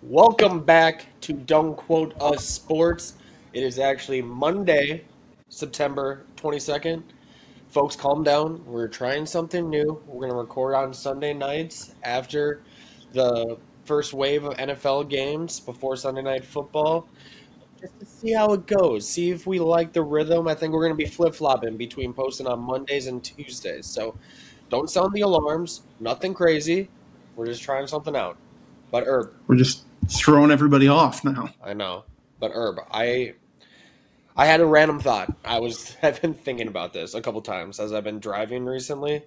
Welcome back to Don't Quote Us Sports. It is actually Monday, September 22nd. Folks, calm down. We're trying something new. We're going to record on Sunday nights after the first wave of NFL games before Sunday Night Football, just to see how it goes. See if we like the rhythm. I think we're going to be flip-flopping between posting on Mondays and Tuesdays. So don't sound the alarms. Nothing crazy. We're just trying something out. But Herb, we're just throwing everybody off now. I know. But Herb, I had a random thought. I've been thinking about this a couple times as I've been driving recently.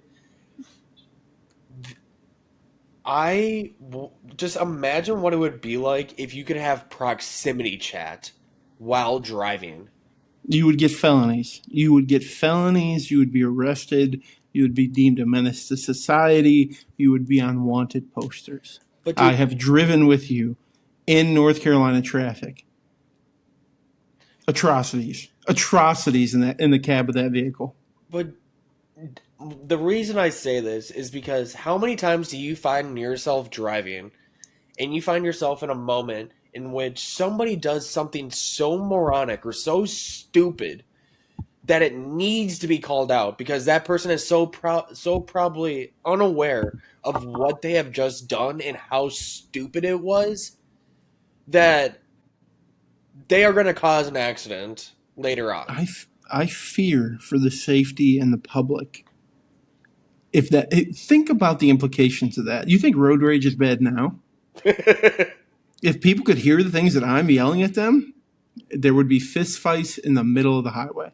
Just imagine what it would be like if you could have proximity chat while driving. You would get felonies. You would be arrested. You would be deemed a menace to society. You would be on wanted posters. But I have driven with you in North Carolina traffic. Atrocities in the cab of that vehicle. But the reason I say this is because how many times do you find yourself driving and you find yourself in a moment in which somebody does something so moronic or so stupid that it needs to be called out because that person is so probably unaware of what they have just done and how stupid it was that they are going to cause an accident later on. I fear for the safety and the public. Think about the implications of that. You think road rage is bad now? If people could hear the things that I'm yelling at them, there would be fist fights in the middle of the highway.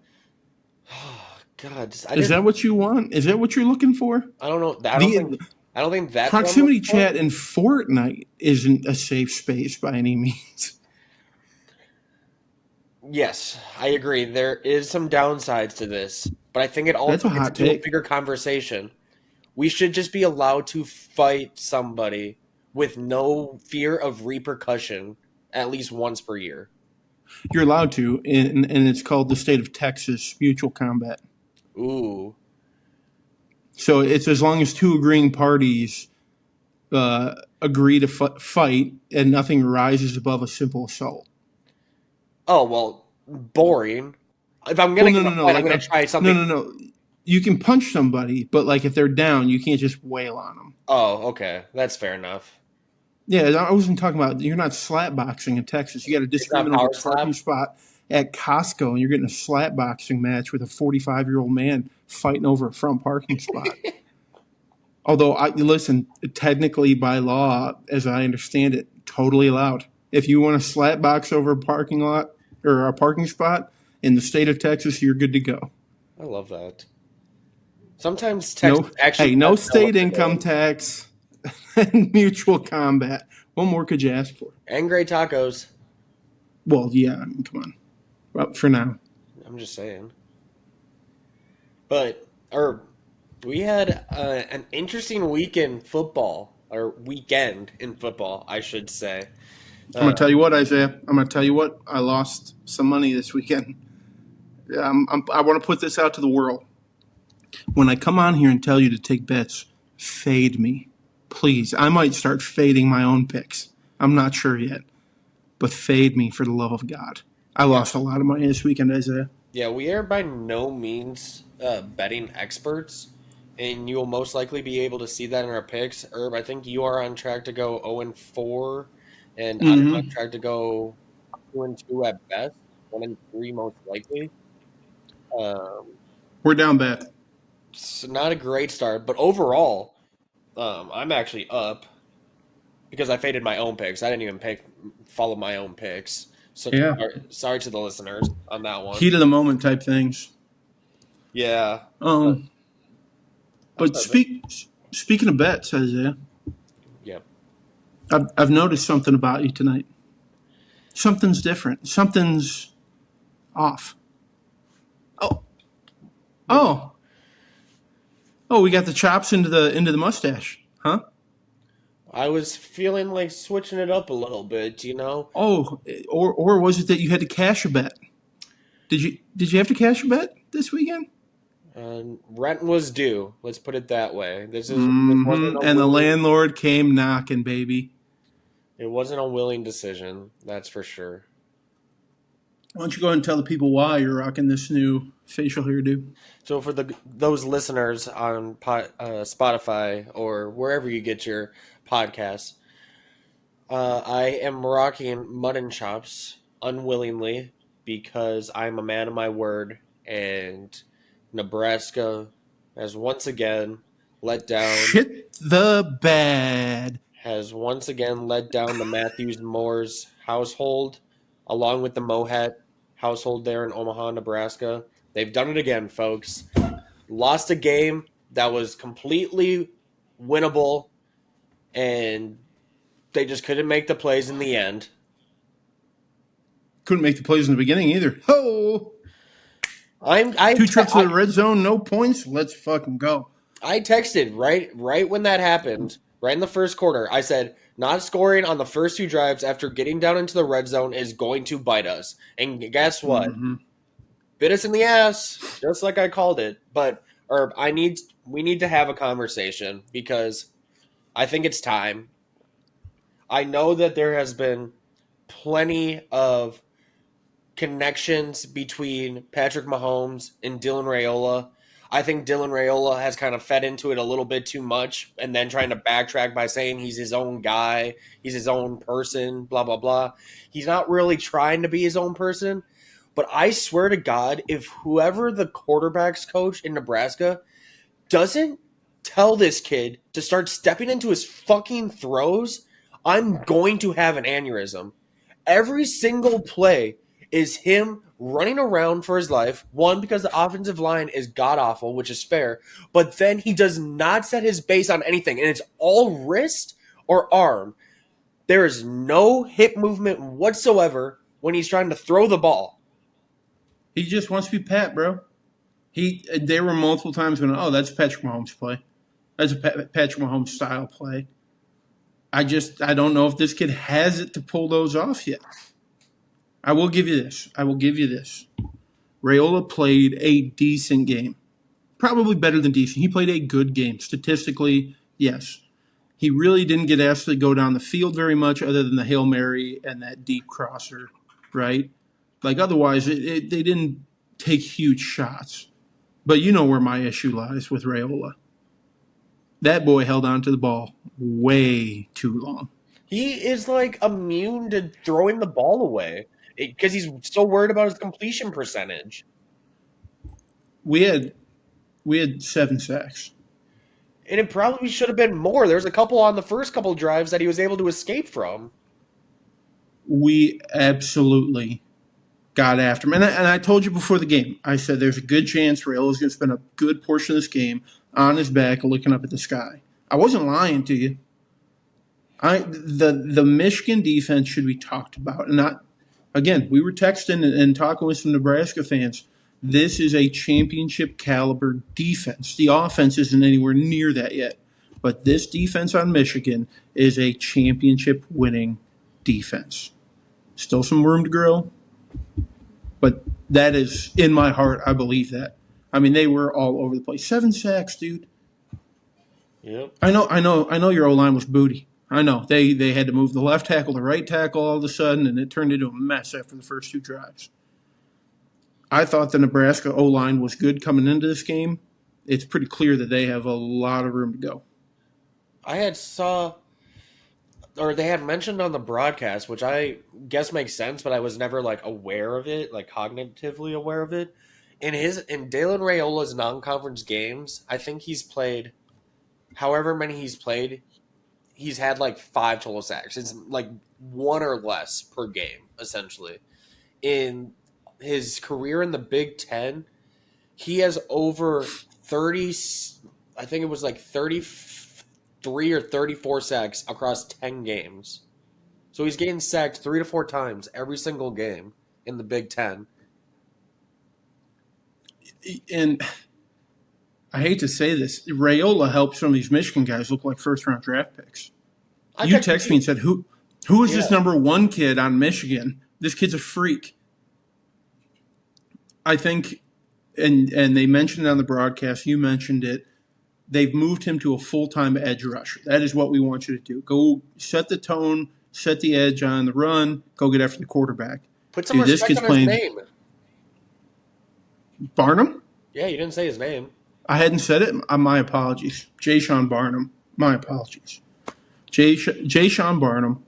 Oh, God. Is that what you want? Is that what you're looking for? I don't know. I don't think that's proximity chat in Fortnite isn't a safe space by any means. Yes, I agree. There is some downsides to this, but I think it also gets to a bigger conversation. We should just be allowed to fight somebody with no fear of repercussion at least once per year. You're allowed to, and it's called the state of Texas mutual combat. Ooh. So it's as long as two agreeing parties agree to fight and nothing rises above a simple assault. Oh, well, boring. If I'm going to fight, I'm going to try something. No. You can punch somebody, but like if they're down, you can't just wail on them. Oh, okay. That's fair enough. Yeah, I wasn't talking about, you're not slap boxing in Texas. You got a disagreement over a parking spot at Costco, and you're getting a slap boxing match with a 45-year-old man fighting over a front parking spot. Although, listen, technically by law, as I understand it, totally allowed. If you want to slap box over a parking lot or a parking spot in the state of Texas, you're good to go. I love that. Sometimes Texas actually... no state income tax and mutual combat. What more could you ask for? And great tacos. Well, yeah, I mean, come on. Well, for now. I'm just saying. But, we had an interesting weekend in football, I should say. I'm going to tell you what, Isaiah. I lost some money this weekend. I want to put this out to the world. When I come on here and tell you to take bets, fade me. Please. I might start fading my own picks. I'm not sure yet. But fade me for the love of God. I lost a lot of money this weekend, Isaiah. Yeah, we are by no means betting experts, and you will most likely be able to see that in our picks. Herb, I think you are on track to go 0-4, and I'm on track to go 2-2 at best, 1-3 most likely. We're down bad. It's not a great start, but overall, I'm actually up because I faded my own picks. I didn't even follow my own picks. So yeah. Sorry to the listeners on that one. Heat of the moment type things. Yeah. But speaking of bets, Isaiah. Yeah. I've noticed something about you tonight. Something's different. Something's off. Oh, we got the chops into the mustache, huh? I was feeling like switching it up a little bit, you know? Oh, or was it that you had to cash a bet? Did you have to cash a bet this weekend? Rent was due. Let's put it that way. This wasn't a And the willing. landlord came knocking, baby. It wasn't a willing decision. That's for sure. Why don't you go ahead and tell the people why you're rocking this new facial hairdo? So for those listeners on Spotify or wherever you get your podcasts, I am rocking mutton chops unwillingly because I'm a man of my word, and Nebraska has once again let down Shit the bad. the Matthews Moore's household, along with the Mohat household there in Omaha, Nebraska. They've done it again, folks. Lost a game that was completely winnable, and they just couldn't make the plays in the end. Couldn't make the plays in the beginning either. Ho! Two trips to the red zone, no points. Let's fucking go. I texted right when that happened, right in the first quarter. I said, not scoring on the first two drives after getting down into the red zone is going to bite us. And guess what? Mm-hmm. Bit us in the ass, just like I called it. We need to have a conversation because I think it's time. I know that there has been plenty of connections between Patrick Mahomes and Dylan Raiola. I think Dylan Raiola has kind of fed into it a little bit too much and then trying to backtrack by saying he's his own guy, he's his own person, blah, blah, blah. He's not really trying to be his own person. But I swear to God, if whoever the quarterback's coach in Nebraska doesn't tell this kid to start stepping into his fucking throws, I'm going to have an aneurysm. Every single play is him running around for his life. One, because the offensive line is god-awful, which is fair. But then he does not set his base on anything. And it's all wrist or arm. There is no hip movement whatsoever when he's trying to throw the ball. He just wants to be Pat, bro. There were multiple times when, that's a Patrick Mahomes play. That's a Patrick Mahomes style play. I don't know if this kid has it to pull those off yet. I will give you this. Raiola played a decent game. Probably better than decent. He played a good game. Statistically, yes. He really didn't get asked to go down the field very much other than the Hail Mary and that deep crosser, right? Like, otherwise, they didn't take huge shots. But you know where my issue lies with Raiola. That boy held on to the ball way too long. He is like immune to throwing the ball away because he's so worried about his completion percentage. We had 7 sacks. And it probably should have been more. There's a couple on the first couple drives that he was able to escape from. We absolutely got after him. And I told you before the game, I said there's a good chance Raiola's going to spend a good portion of this game on his back looking up at the sky. I wasn't lying to you. The Michigan defense should be talked about. And again, we were texting and talking with some Nebraska fans. This is a championship caliber defense. The offense isn't anywhere near that yet. But this defense on Michigan is a championship winning defense. Still some room to grow. But that is, in my heart, I believe that. I mean, they were all over the place. 7 sacks, dude. Yep. I know your O-line was booty. I know. They had to move the left tackle to right tackle all of a sudden, and it turned into a mess after the first 2 drives. I thought the Nebraska O-line was good coming into this game. It's pretty clear that they have a lot of room to go. They had mentioned on the broadcast, which I guess makes sense, but I was never aware of it, cognitively aware of it. In Dylan Raiola's non-conference games, I think he's played however many he's played, he's had 5 total sacks. It's 1 or less per game, essentially. In his career in the Big Ten, he has over 30, I think it was 33 or 34 sacks across 10 games. So he's getting sacked 3 to 4 times every single game in the Big Ten. And I hate to say this, Raiola helped some of these Michigan guys look like first-round draft picks. You text me and said, who is Yeah. this number 1 kid on Michigan? This kid's a freak. I think, and they mentioned it on the broadcast, you mentioned it, they've moved him to a full-time edge rusher. That is what we want you to do. Go set the tone, set the edge on the run, go get after the quarterback. Put some Dude, this respect kid's on his playing name. Barnum? Yeah, you didn't say his name. I hadn't said it. My apologies. Jay Sean Barnum. My apologies. Jay Sean Barnum.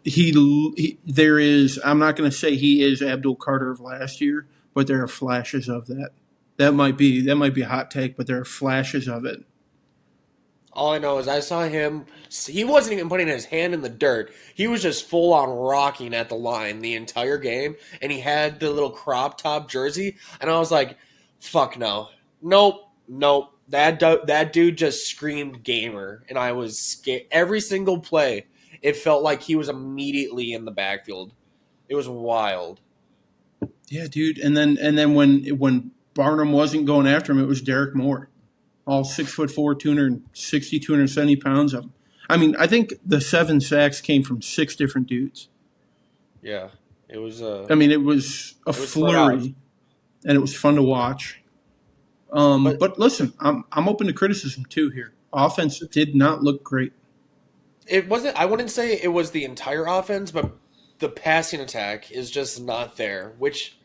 There is. I'm not going to say he is Abdul Carter of last year, but there are flashes of that. That might be a hot take, but there are flashes of it. All I know is I saw him. He wasn't even putting his hand in the dirt. He was just full on rocking at the line the entire game, and he had the little crop top jersey, and I was like, "Fuck no, nope." That dude just screamed gamer, and I was scared. Every single play, it felt like he was immediately in the backfield. It was wild. Yeah, dude. And then when Barnum wasn't going after him, it was Derek Moore, all 6'4", 260, 270 pounds of him. I mean, I think the 7 sacks came from 6 different dudes. Yeah, it was. I mean, it was a flurry, and it was fun to watch. But listen, I'm open to criticism too here. Offense did not look great. It wasn't. I wouldn't say it was the entire offense, but the passing attack is just not there. Which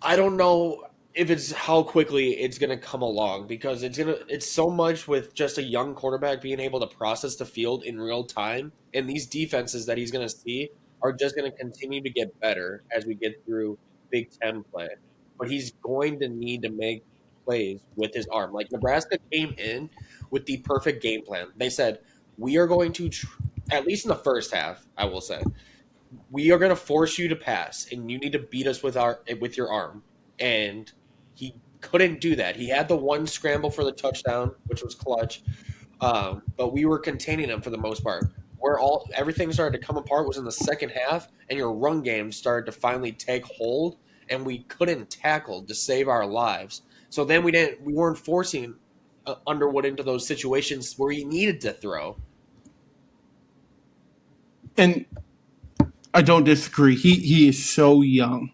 I don't know if it's how quickly it's going to come along because it's so much with just a young quarterback being able to process the field in real time, and these defenses that he's going to see are just going to continue to get better as we get through Big Ten play. But he's going to need to make plays with his arm. Like Nebraska came in with the perfect game plan. They said, we are going to, at least in the first half, I will say, we are going to force you to pass, and you need to beat us with your arm. And he couldn't do that. He had the one scramble for the touchdown, which was clutch, but we were containing him for the most part. Where everything started to come apart was in the second half, and your run game started to finally take hold, and we couldn't tackle to save our lives. So then we weren't forcing Underwood into those situations where he needed to throw. And I don't disagree. He is so young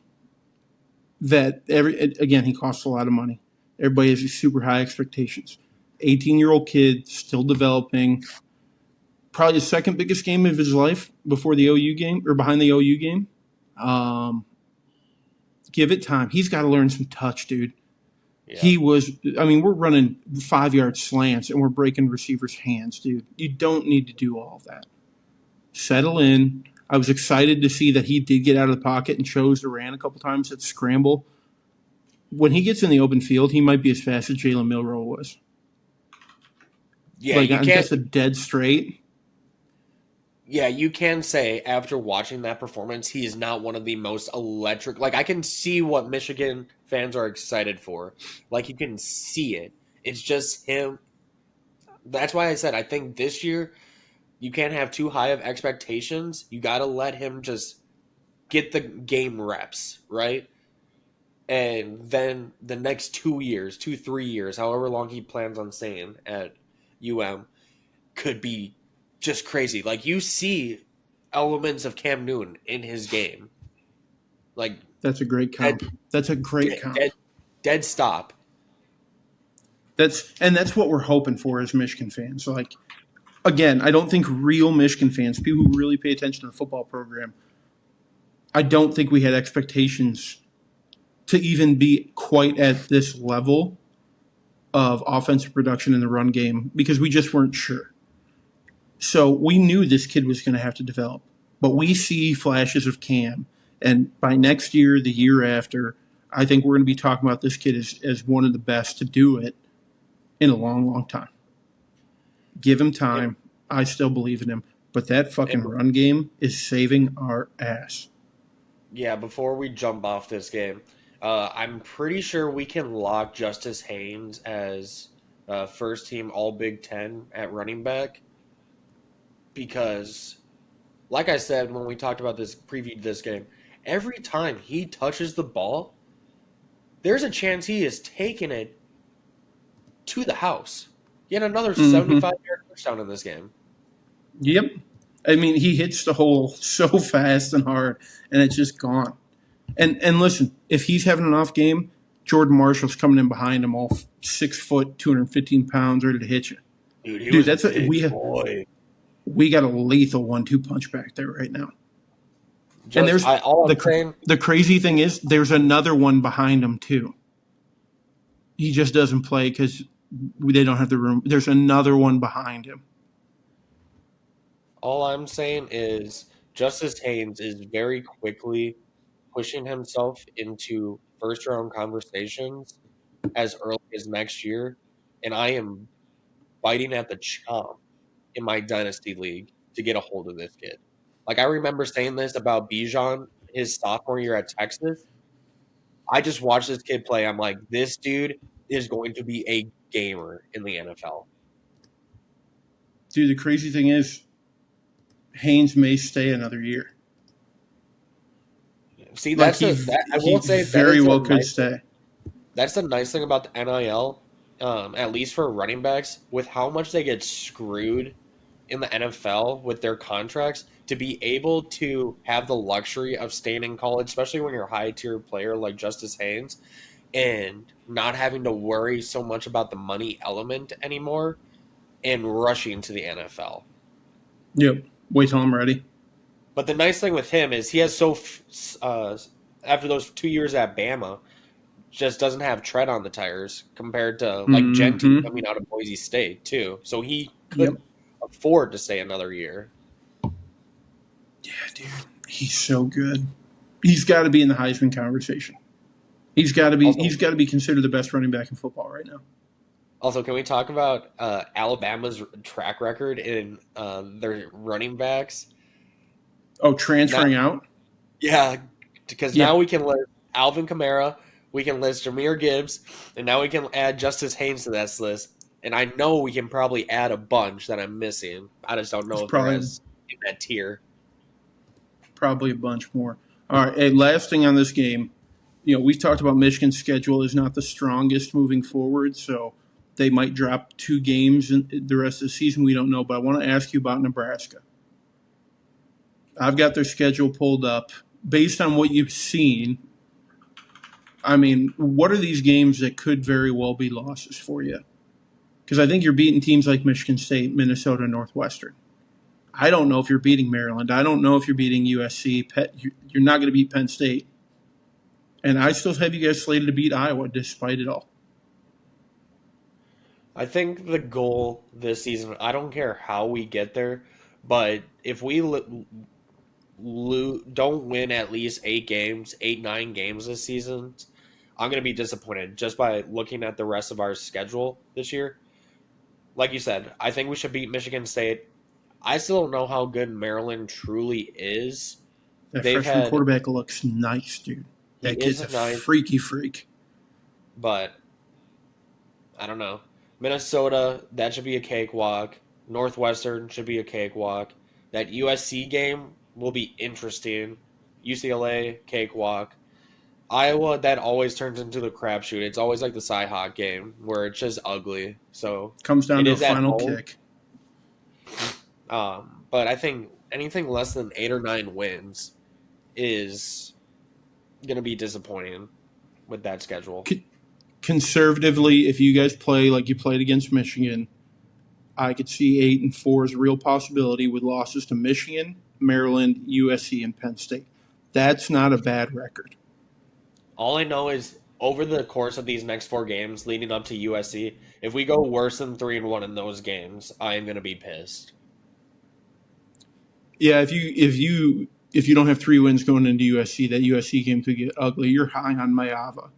that he costs a lot of money. Everybody has these super high expectations. 18-year-old kid still developing. Probably the second biggest game of his life before the OU game or behind the OU game. Give it time. He's got to learn some touch, dude. Yeah. We're running 5-yard slants and we're breaking receivers' hands, dude. You don't need to do all of that. Settle in. I was excited to see that he did get out of the pocket and chose to ran a couple times at scramble. When he gets in the open field, he might be as fast as Jalen Milroe was. Yeah, you can't. Just a dead straight. Yeah, you can say after watching that performance, he is not one of the most electric. Like, I can see what Michigan fans are excited for. Like, you can see it. It's just him. That's why I said I think this year you can't have too high of expectations. You got to let him just get the game reps, right? And then the next 3 years, however long he plans on staying at UM, could be just crazy. Like, you see elements of Cam Newton in his game. Like, that's a great comp. That's a great comp. Dead stop. That's what we're hoping for as Michigan fans. Like, again, I don't think real Michigan fans, people who really pay attention to the football program, I don't think we had expectations to even be quite at this level of offensive production in the run game because we just weren't sure. So we knew this kid was going to have to develop. But we see flashes of Cam. And by next year, the year after, I think we're going to be talking about this kid as one of the best to do it in a long, long time. Give him time. I still believe in him. But that fucking run game is saving our ass. Yeah, before we jump off this game, I'm pretty sure we can lock Justice Haynes as first team All Big Ten at running back. Because, like I said when we talked about this, previewed this game, every time he touches the ball, there's a chance he is taking it to the house. He had another 75-yard touchdown in this game. Yep. I mean, he hits the hole so fast and hard, and it's just gone. And listen, if he's having an off game, Jordan Marshall's coming in behind him, all 6 foot, 215 pounds, ready to hit you. Dude, he Dude, was a big boy. we got a lethal 1-2 punch back there right now. And Just all I'm saying, the crazy thing is there's another one behind him too. He just doesn't play because they don't have the room. There's another one behind him. all I'm saying is Justice Haynes is very quickly pushing himself into first round conversations as early as next year, and I am biting at the chomp in my dynasty league to get a hold of this kid. Like I remember saying this about Bijan his sophomore year at Texas. I just watched this kid play. I'm like, this dude is going to be a gamer in the NFL. Dude, the crazy thing is Haynes may stay another year. See, that's like I will say very well could stay. That's the nice thing about the NIL, at least for running backs, with how much they get screwed in the NFL with their contracts, to be able to have the luxury of staying in college, especially when you're a high tier player like Justice Haynes, and not having to worry so much about the money element anymore and rushing to the NFL. Yep. Wait till I'm ready. But the nice thing with him is he has after those 2 years at Bama, just doesn't have tread on the tires compared to like Genty coming out of Boise State too. So he could afford to stay another year. Yeah, dude, he's so good. He's got to be in the Heisman conversation. He's got to be. Also, he's got to be considered the best running back in football right now. Also, can we talk about Alabama's track record in their running backs? Oh, transferring out? Yeah, because now we can list Alvin Kamara, we can list Jahmyr Gibbs, and now we can add Justice Haynes to that list. And I know we can probably add a bunch that I'm missing. I just don't know if they're in that tier. Probably a bunch more. All right, hey, last thing on this game. You know, we've talked about Michigan's schedule is not the strongest moving forward, so they might drop 2 games in the rest of the season. We don't know, but I want to ask you about Nebraska. I've got their schedule pulled up. Based on what you've seen, I mean, what are these games that could very well be losses for you? Because I think you're beating teams like Michigan State, Minnesota, Northwestern. I don't know if you're beating Maryland. I don't know if you're beating USC. You're not going to beat Penn State. And I still have you guys slated to beat Iowa despite it all. I think the goal this season, I don't care how we get there, but if we don't win at least 9 games this season, I'm going to be disappointed just by looking at the rest of our schedule this year. Like you said, I think we should beat Michigan State. I still don't know how good Maryland truly is. That freshman quarterback looks nice, dude. That kid's a freaky freak. But I don't know. Minnesota, that should be a cakewalk. Northwestern should be a cakewalk. That USC game will be interesting. UCLA, cakewalk. Iowa, that always turns into the crapshoot. It's always like the Cy-Hawk game where it's just ugly. So comes down to a final kick. But I think anything less than 8 or 9 wins is going to be disappointing with that schedule. Conservatively, if you guys play like you played against Michigan, I could see 8-4 as a real possibility with losses to Michigan, Maryland, USC, and Penn State. That's not a bad record. All I know is over the course of these next 4 games leading up to USC, if we go worse than 3-1 in those games, I am going to be pissed. Yeah, if you don't have 3 wins going into USC, that USC game could get ugly. You're high on Mayava,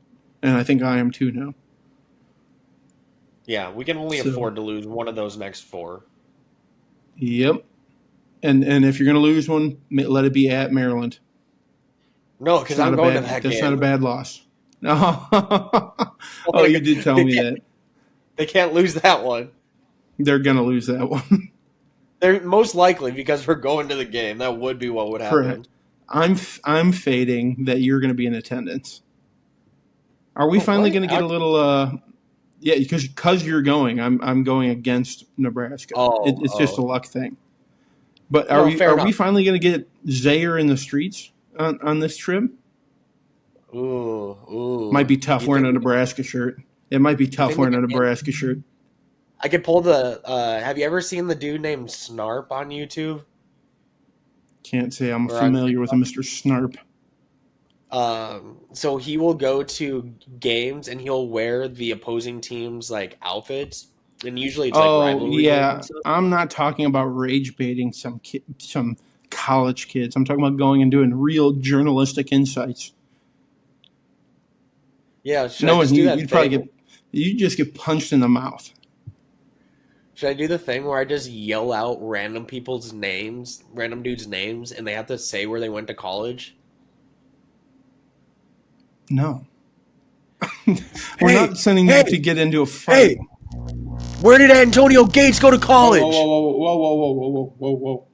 and I think I am too now. Yeah, we can only afford to lose one of those next 4. Yep. And if you're going to lose one, let it be at Maryland. No, because I'm going to that game. That's not a bad loss. No. Oh, you did tell me that. They can't lose that one. They're going to lose that one. They're most likely because we're going to the game. That would be what would happen. Correct. I'm fading that you're going to be in attendance. Are we finally going to get a little yeah, because you're going. I'm going against Nebraska. It's just a luck thing. But No, fair are enough. we finally going to get Zaire in the streets on this trip? Might be Ooh. tough You wearing think a we can, Nebraska shirt. It might be you tough think we wearing a can Nebraska shirt. I could pull the have you ever seen the dude named Snarp on YouTube Can't say I'm or on familiar with a Mr. Snarp. so he will go to games and he'll wear the opposing team's like outfits, and usually it's like Oh rivalry games and yeah, stuff. I'm not talking about rage baiting some college kids. I'm talking about going and doing real journalistic insights. Yeah, should I No, and just do that you'd probably thing? get you just get punched in the mouth. Should I do the thing where I just yell out random people's names, random dudes' names, and they have to say where they went to college? No, we're Hey, not sending you to hey, get into a hey! fight. Where did Antonio Gates go to Whoa, whoa, college? whoa, whoa, whoa, whoa, whoa, whoa, whoa, whoa,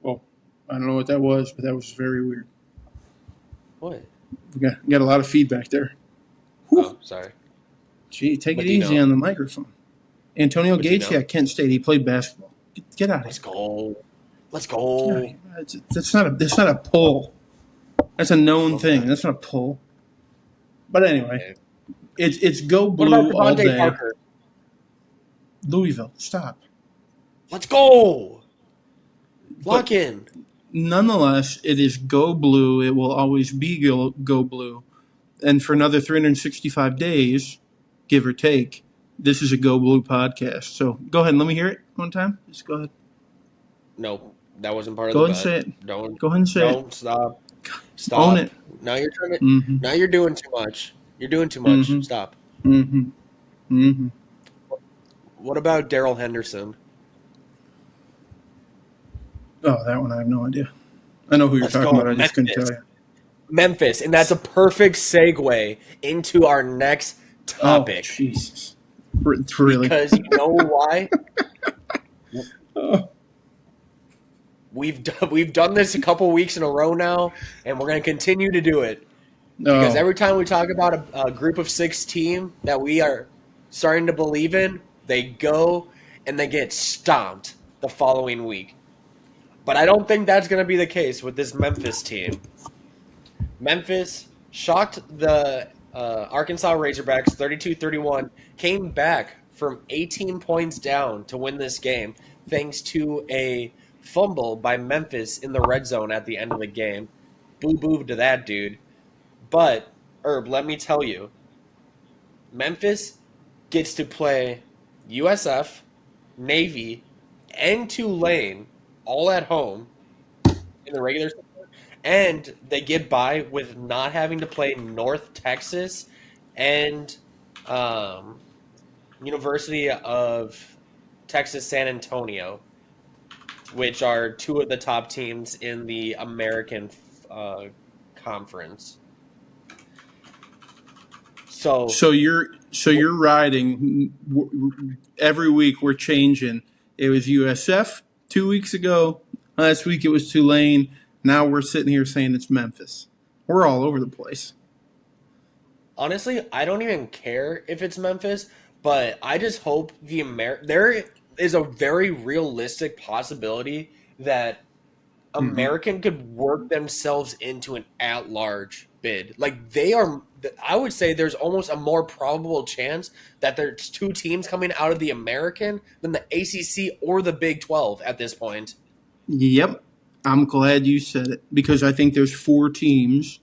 whoa! I don't know what that was, but that was very weird. What? We got a lot of feedback there. Whew. Oh, sorry. Gee, take it But do you easy know? on the microphone. Antonio But do you Gates, know? yeah, Kent State. He played basketball. Get out of Let's here. go. Let's Get out of go. here. That's not a pull. That's a known Love that. thing. That's not a pull. But anyway, Okay. it's go What about blue all Devontae day. Parker? Louisville, stop. Let's go. But Lock in. nonetheless, it is go blue. It will always be go blue. And for another 365 days, give or take, this is a go blue podcast. So go ahead and let me hear it one time. Just go ahead. No, that wasn't part of Go the ahead and say bet. it. Don't. Go ahead and say it. Don't stop. Own Stop. it. Now you're trying to. Mm-hmm. Now you're doing too much. You're doing too much. Mm-hmm. Stop. Mm-hmm. Mm-hmm. What about Daryl Henderson? Oh, that one I have no idea. I know who you're Let's talking go, about. I just couldn't tell Memphis. you. Memphis, and that's a perfect segue into our next Oh, topic. Jesus. Really? Because you know why? Oh. We've done this a couple weeks in a row now, and we're going to continue to do it. Because every time we talk about a group of 6 team that we are starting to believe in, they go and they get stomped the following week. But I don't think that's going to be the case with this Memphis team. Memphis shocked the Arkansas Razorbacks 32-31, came back from 18 points down to win this game thanks to a fumble by Memphis in the red zone at the end of the game. Boo-boo to that dude. But, Herb, let me tell you, Memphis gets to play USF, Navy, and Tulane all at home in the regular season, and they get by with not having to play North Texas and um, University of Texas San Antonio, which are 2 of the top teams in the American conference. So So you're riding every week. We're changing. It was USF 2 weeks ago. Last week it was Tulane. Now we're sitting here saying it's Memphis. We're all over the place. honestly, I don't even care if it's Memphis, but I just hope there is a very realistic possibility that Mm-hmm. American could work themselves into an at-large bid. Like they are, I would say there's almost a more probable chance that there's 2 teams coming out of the American than the ACC or the Big 12 at this point. Yep. I'm glad you said it because I think there's 4 teams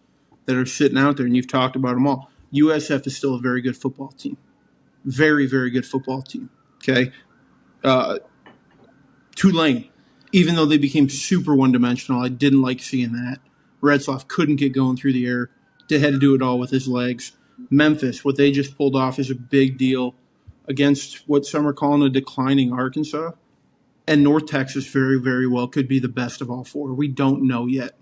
that are sitting out there, and you've talked about them all. USF is still a very good football team. Very, very good football team. Okay. Uh, Tulane, even though they became super one dimensional, I didn't like seeing that. Retzloff couldn't get going through the air. They had to do it all with his legs. Memphis, what they just pulled off is a big deal against what some are calling a declining Arkansas. And North Texas very, very well could be the best of all 4. We don't know yet.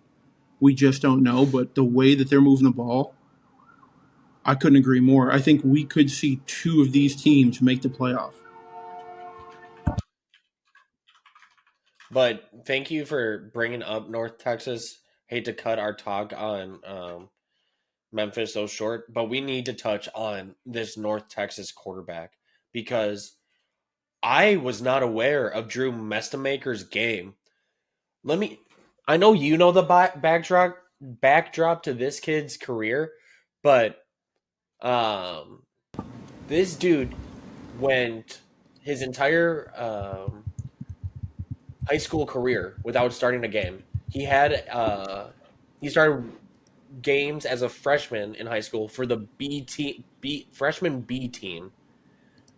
We just don't know. But the way that they're moving the ball, I couldn't agree more. I think we could see 2 of these teams make the playoff. But thank you for bringing up North Texas. Hate to cut our talk on Memphis so short, but we need to touch on this North Texas quarterback because I was not aware of Drew Mestamaker's game I know you know the backdrop to this kid's career, but um, this dude went his entire high school career without starting a game. He started games as a freshman in high school for the freshman B team.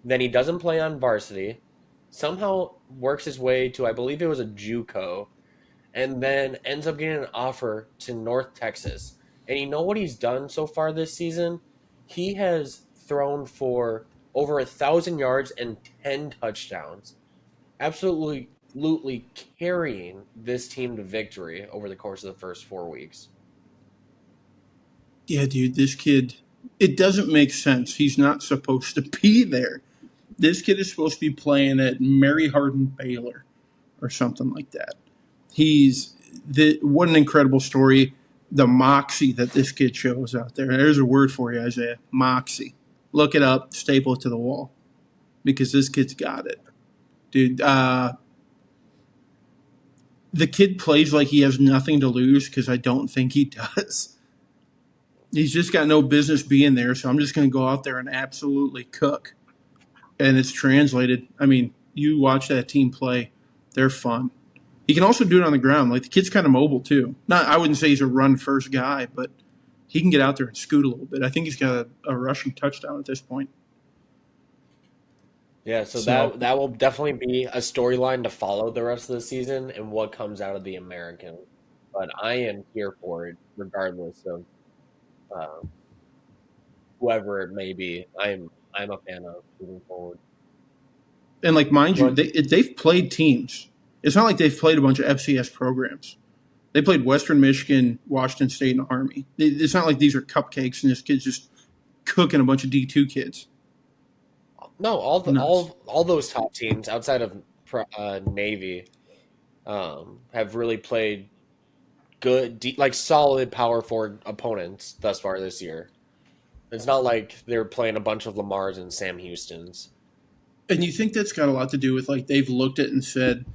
Then he doesn't play on varsity. Somehow works his way to, I believe it was a JUCO, and then ends up getting an offer to North Texas. And you know what he's done so far this season? He has thrown for over 1,000 yards and 10 touchdowns, absolutely carrying this team to victory over the course of the first 4 weeks. Yeah, dude, this kid, it doesn't make sense. He's not supposed to be there. This kid is supposed to be playing at Mary Hardin Baylor or something like that. What an incredible story. The moxie that this kid shows out there. There's a word for you, Isaiah. Moxie. Look it up, staple it to the wall. Because this kid's got it. Dude, the kid plays like he has nothing to lose because I don't think he does. He's just got no business being there, so I'm just going to go out there and absolutely cook. And it's translated. I mean, you watch that team play, they're fun. He can also do it on the ground. Like, the kid's kind of mobile, too. I wouldn't say he's a run-first guy, but he can get out there and scoot a little bit. I think he's got a rushing touchdown at this point. Yeah, so that will definitely be a storyline to follow the rest of the season and what comes out of the American. But I am here for it, regardless of whoever it may be. I'm a fan of moving forward. And, like, mind you, they've played teams. It's not like they've played a bunch of FCS programs. They played Western Michigan, Washington State, and Army. It's not like these are cupcakes and this kid's just cooking a bunch of D2 kids. No, all those top teams outside of Navy have really played good, like solid power forward opponents thus far this year. It's not like they're playing a bunch of Lamars and Sam Houstons. And you think that's got a lot to do with, like, they've looked at it and said,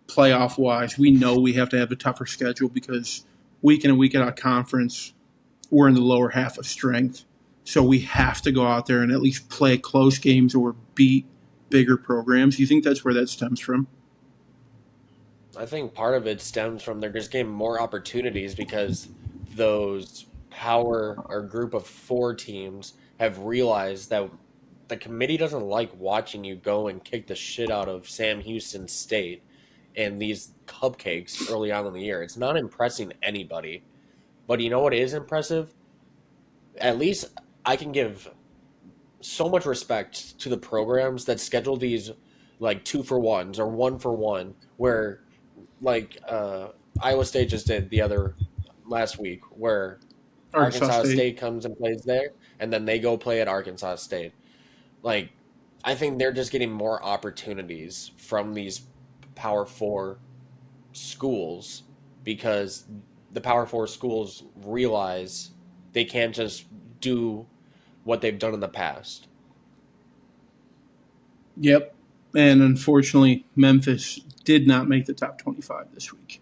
playoff-wise, we know we have to have a tougher schedule because week in and week out of conference, we're in the lower half of strength. So we have to go out there and at least play close games or beat bigger programs. You think that's where that stems from? I think part of it stems from they're just getting more opportunities because those power or group of four teams have realized that the committee doesn't like watching you go and kick the shit out of Sam Houston State and these cupcakes early on in the year. It's not impressing anybody. But you know what is impressive? At least I can give so much respect to the programs that schedule these like 2-for-1s or 1-for-1 where like Iowa State just did last week where Arkansas State comes and plays there and then they go play at Arkansas State. Like, I think they're just getting more opportunities from these Power 4 schools because the Power 4 schools realize they can't just do what they've done in the past. Yep. And unfortunately, Memphis did not make the top 25 this week.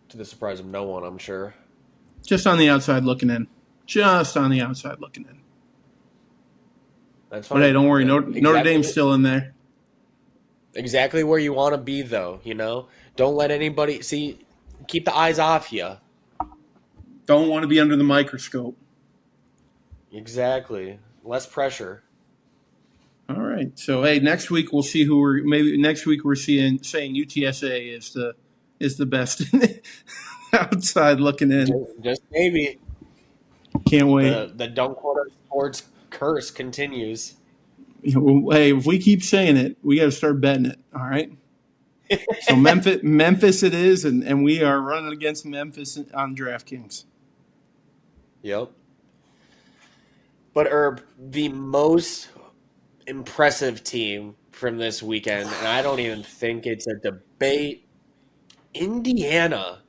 To the surprise of no one, I'm sure. Just on the outside looking in. That's fine. But hey, don't worry. Notre Dame's still in there. Exactly where you want to be, though, you know? Don't let anybody see. Keep the eyes off you. Don't want to be under the microscope. Exactly. Less pressure. All right. So, hey, next week we'll see next week we're saying UTSA is the best outside looking in. Just maybe. Can't wait. The Don't Quote Us Sports curse continues. Hey, if we keep saying it, we got to start betting it. All right. So Memphis it is, and we are running against Memphis on DraftKings. Yep. But Herb, the most impressive team from this weekend, and I don't even think it's a debate, Indiana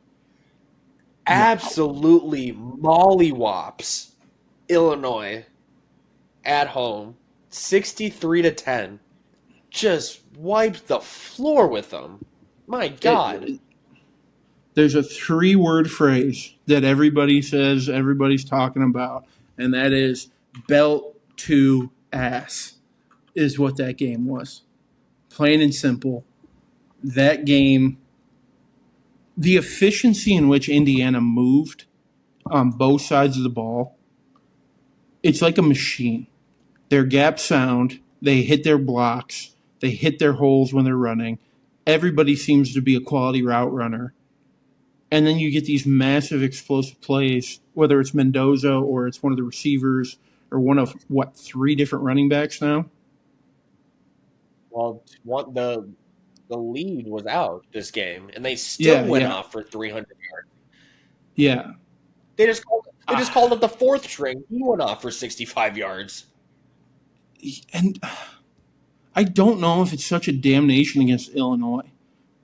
absolutely mollywops Illinois at home, 63-10. Just wiped the floor with them. My God. There's a 3-word phrase that everybody says, everybody's talking about, and that is belt to ass, is what that game was. Plain and simple. That game, the efficiency in which Indiana moved on both sides of the ball, it's like a machine. Their gap sound, they hit their blocks, they hit their holes when they're running. Everybody seems to be a quality route runner. And then you get these massive explosive plays, whether it's Mendoza or it's one of the receivers or one of, 3 different running backs now? Well, the lead was out this game, and they still Yeah, went yeah, off for 300 yards. yeah. They just called up the fourth string. He went off for 65 yards. And I don't know if it's such a damnation against Illinois.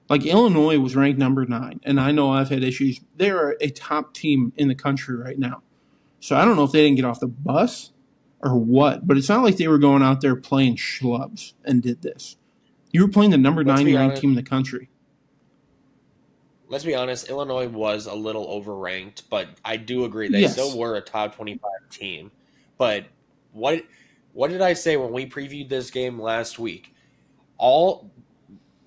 Like, Illinois was ranked number 9, and I know I've had issues. They're a top team in the country right now. So I don't know if they didn't get off the bus or what, but it's not like they were going out there playing schlubs and did this. You were playing the number 9 ranked team in the country. Let's be honest, Illinois was a little overranked, but I do agree they still were a top 25 team. But what did I say when we previewed this game last week?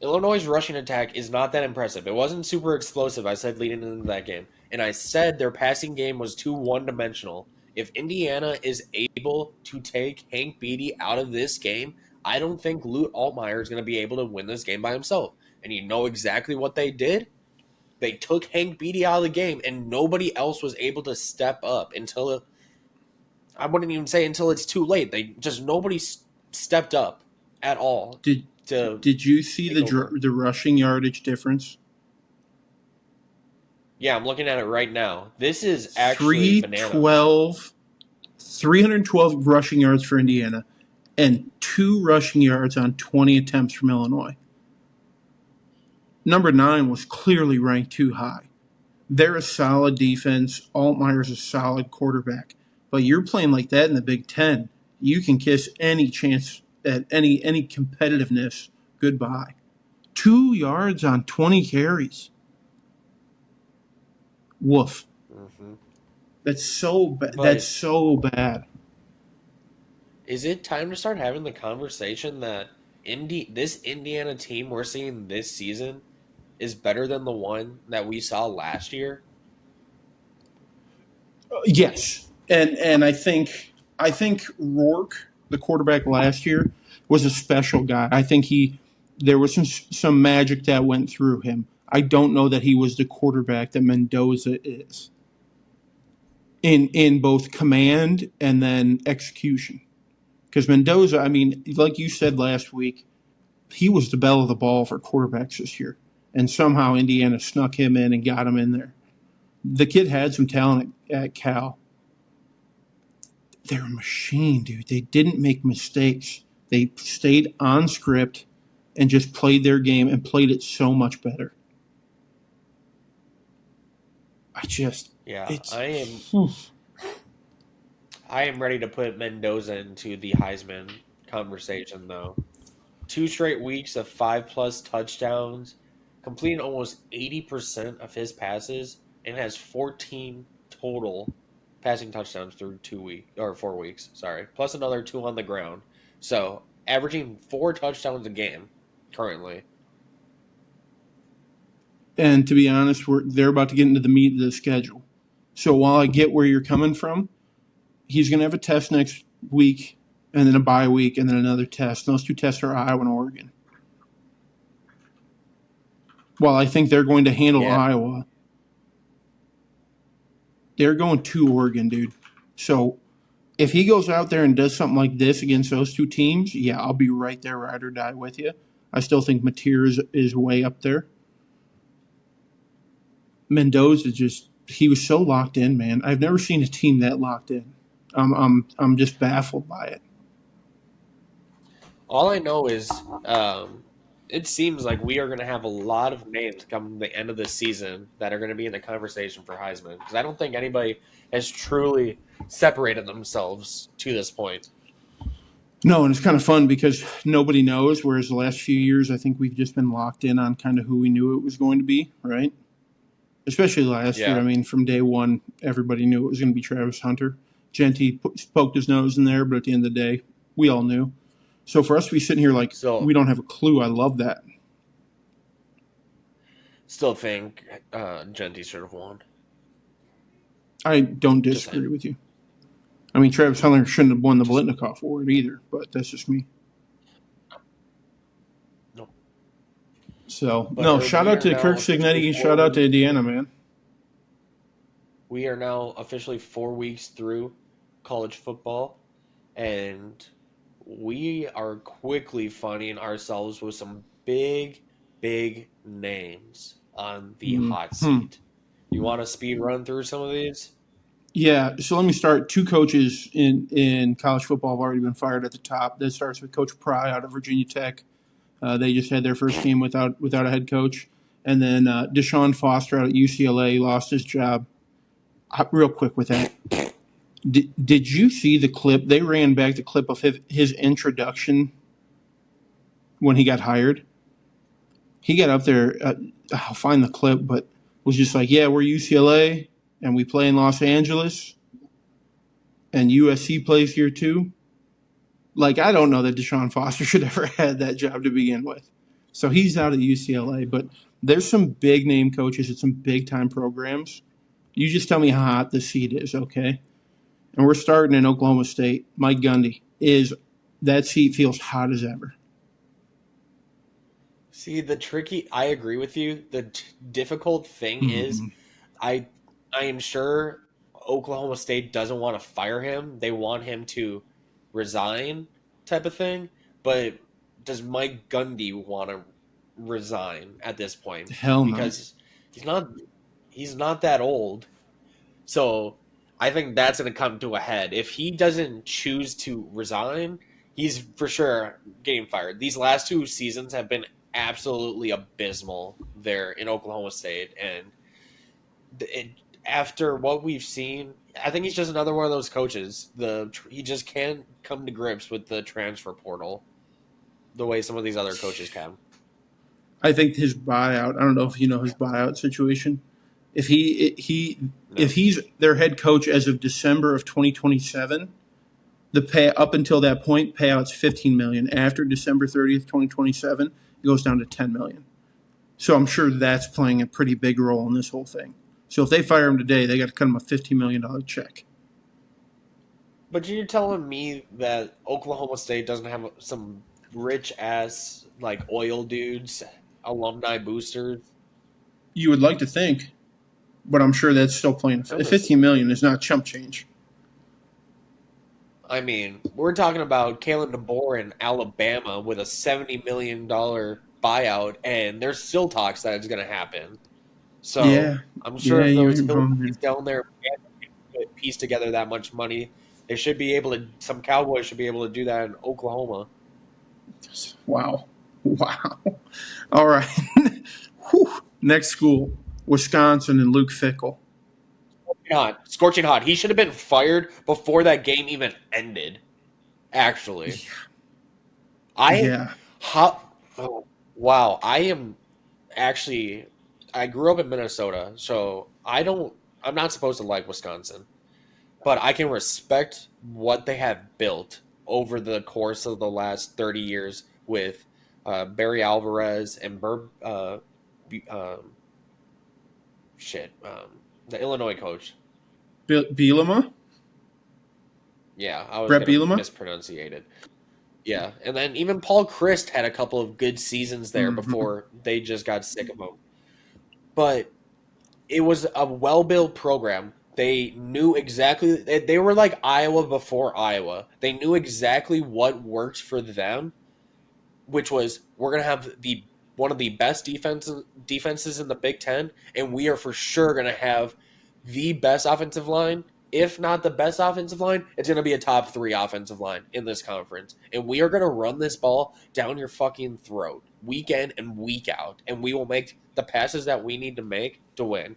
Illinois' rushing attack is not that impressive. It wasn't super explosive, I said leading into that game. And I said their passing game was too one-dimensional. If Indiana is able to take Hank Beatty out of this game, I don't think Lute Altmaier is going to be able to win this game by himself. And you know exactly what they did? They took Hank Beatty out of the game, and nobody else was able to step up until I wouldn't even say until it's too late. Nobody stepped up at all. Did you see the rushing yardage difference? Yeah, I'm looking at it right now. This is actually 312 rushing yards for Indiana and 2 rushing yards on 20 attempts from Illinois. Number 9 was clearly ranked too high. They're a solid defense. Altmaier's a solid quarterback. But you're playing like that in the Big Ten, you can kiss any chance at any competitiveness goodbye. 2 yards on 20 carries. Woof. Mm-hmm. That's so bad. That's so bad. Is it time to start having the conversation that this Indiana team we're seeing this season is better than the one that we saw last year? Yes, and I think Rourke, the quarterback last year, was a special guy. I think there was some magic that went through him. I don't know that he was the quarterback that Mendoza is in both command and then execution. Because Mendoza, I mean, like you said last week, he was the belle of the ball for quarterbacks this year. And somehow Indiana snuck him in and got him in there. The kid had some talent at Cal. They're a machine, dude. They didn't make mistakes. They stayed on script and just played their game and played it so much better. I am ready to put Mendoza into the Heisman conversation, though. 2 straight weeks of 5+ touchdowns, completing almost 80% of his passes, and has 14 total passing touchdowns through 4 weeks. Sorry, plus another 2 on the ground. So averaging 4 touchdowns a game currently. And to be honest, they're about to get into the meat of the schedule. So while I get where you're coming from, he's going to have a test next week, and then a bye week, and then another test. And those 2 tests are Iowa and Oregon. While I think they're going to handle Iowa, they're going to Oregon, dude. So if he goes out there and does something like this against those 2 teams, yeah, I'll be right there, ride or die with you. I still think Napier is way up there. Mendoza he was so locked in, man. I've never seen a team that locked in. I'm just baffled by it. All I know is it seems like we are going to have a lot of names come the end of this season that are going to be in the conversation for Heisman, because I don't think anybody has truly separated themselves to this point. No, and it's kind of fun because nobody knows, whereas the last few years, I think we've just been locked in on kind of who we knew it was going to be, right? Especially last year. I Yeah. mean, from day one, everybody knew it was going to be Travis Hunter. Genty poked his nose in there, but at the end of the day, we all knew. So for us to be sitting here like So we don't have a clue, I love that. still think Genty should have won. I don't Just disagree saying. with you. I mean, Travis Hunter shouldn't have won the Just Blitnikoff Award either, but that's just me. no. So, But no, Herb, shout we out are to now Kirk officially Cignetti and 4 shout out to weeks. Indiana, man. We are now officially 4 weeks through college football, and we are quickly finding ourselves with some big, big names on the hot Hmm. seat. You want to speed run through some of these? Yeah, so let me start. Two coaches in college football have already been fired at the top. That starts with Coach Pry out of Virginia Tech. They just had their first game without a head coach. And then Deshaun Foster out at UCLA lost his job. Real quick with that. Did you see the clip? They ran back the clip of his introduction when he got hired. He got up there. I'll find the clip, but was just like, yeah, we're UCLA and we play in Los Angeles and USC plays here too. Like, I don't know that Deshaun Foster should ever had that job to begin with. So he's out of UCLA, but there's some big name coaches at some big time programs. You just tell me how hot the seat is, okay? And we're starting in Oklahoma State. Mike Gundy is that seat feels hot as ever. See, I agree with you. The difficult thing is, Mm-hmm. I, I am sure Oklahoma State doesn't want to fire him. They want him to resign, type of thing. But does Mike Gundy want to resign at this point? Hell no. Because he's not, he's not that old. So I think that's going to come to a head. If he doesn't choose to resign, he's for sure getting fired. These last 2 seasons have been absolutely abysmal there in Oklahoma State, and it, after what we've seen, I think he's just another one of those coaches. He just can't come to grips with the transfer portal the way some of these other coaches can. I think his buyout. I don't know if you know his buyout situation. If if No, he's their head coach as of December of 2027, the pay up until that point payout's 15 million. After December 30th, 2027, it goes down to 10 million. So I'm sure that's playing a pretty big role in this whole thing. So if they fire him today, they got to cut him a $15 million check. but you're telling me that Oklahoma State doesn't have some rich ass like oil dudes, alumni boosters? You would like to think, but I'm sure that's still playing. I'm just 15 million is not chump change. I mean, we're talking about Kalen DeBoer in Alabama with a $70 million buyout, and there's still talks that it's going to happen. So Yeah, I'm sure yeah, if you those ain't wrong hillbillies down there piece together that much money, they should be able to. Some Cowboys should be able to do that in Oklahoma. there. Wow, wow. All right. Whew. Next school, Wisconsin and Luke Fickell. Scorching hot. He should have been fired before that game even ended. Actually, I Yeah, how oh, wow. I am actually I grew up in Minnesota, so I'm not supposed to like Wisconsin, but I can respect what they have built over the course of the last 30 years with Barry Alvarez and B- um, the Illinois coach. Bielema, Yeah, I was Brett gonna Bielema. mispronunciate it. Yeah, and then even Paul Christ had a couple of good seasons there Mm-hmm. before they just got sick of him. But it was a well-built program. They knew exactly. They were like Iowa before Iowa. They knew exactly what worked for them, which was we're gonna have the one of the best defenses in the Big Ten, and we are for sure gonna have the best offensive line. If not the best offensive line, it's gonna be a top 3 offensive line in this conference, and we are gonna run this ball down your fucking throat week in and week out, and we will make the passes that we need to make to win.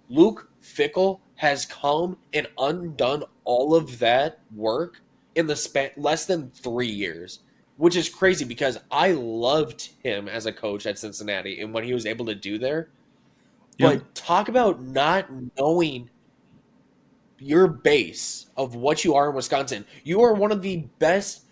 Luke Fickell has come and undone all of that work in the span less than 3 years, which is crazy because I loved him as a coach at Cincinnati and what he was able to do there. Yep. But talk about not knowing your base of what you are in Wisconsin. You are one of the best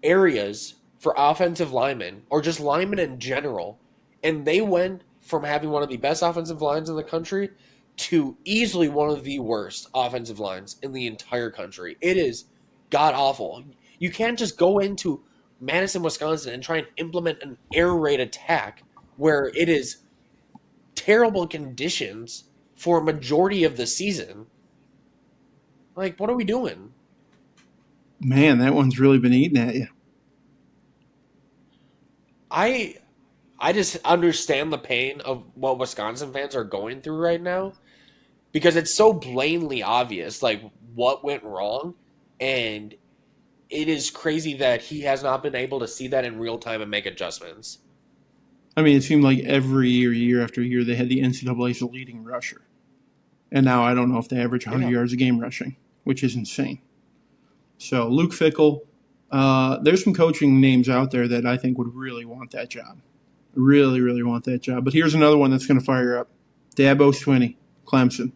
areas for offensive linemen or just linemen in general. And they went from having one of the best offensive lines in the country to easily one of the worst offensive lines in the entire country. It is god awful. You can't just go into Madison, Wisconsin and try and implement an air raid attack where it is terrible conditions for a majority of the season. Like, what are we doing? Man, that one's really been eating at you. I just understand the pain of what Wisconsin fans are going through right now because it's so blatantly obvious, like, what went wrong. And it is crazy that he has not been able to see that in real time and make adjustments. I mean, it seemed like every year after year, they had the NCAA's leading rusher. And now I don't know if they average 100 yards a game rushing, which is insane. So Luke Fickell, there's some coaching names out there that I think would really want that job. Really, really want that job. But here's another one that's going to fire up. Dabo Swinney, Clemson.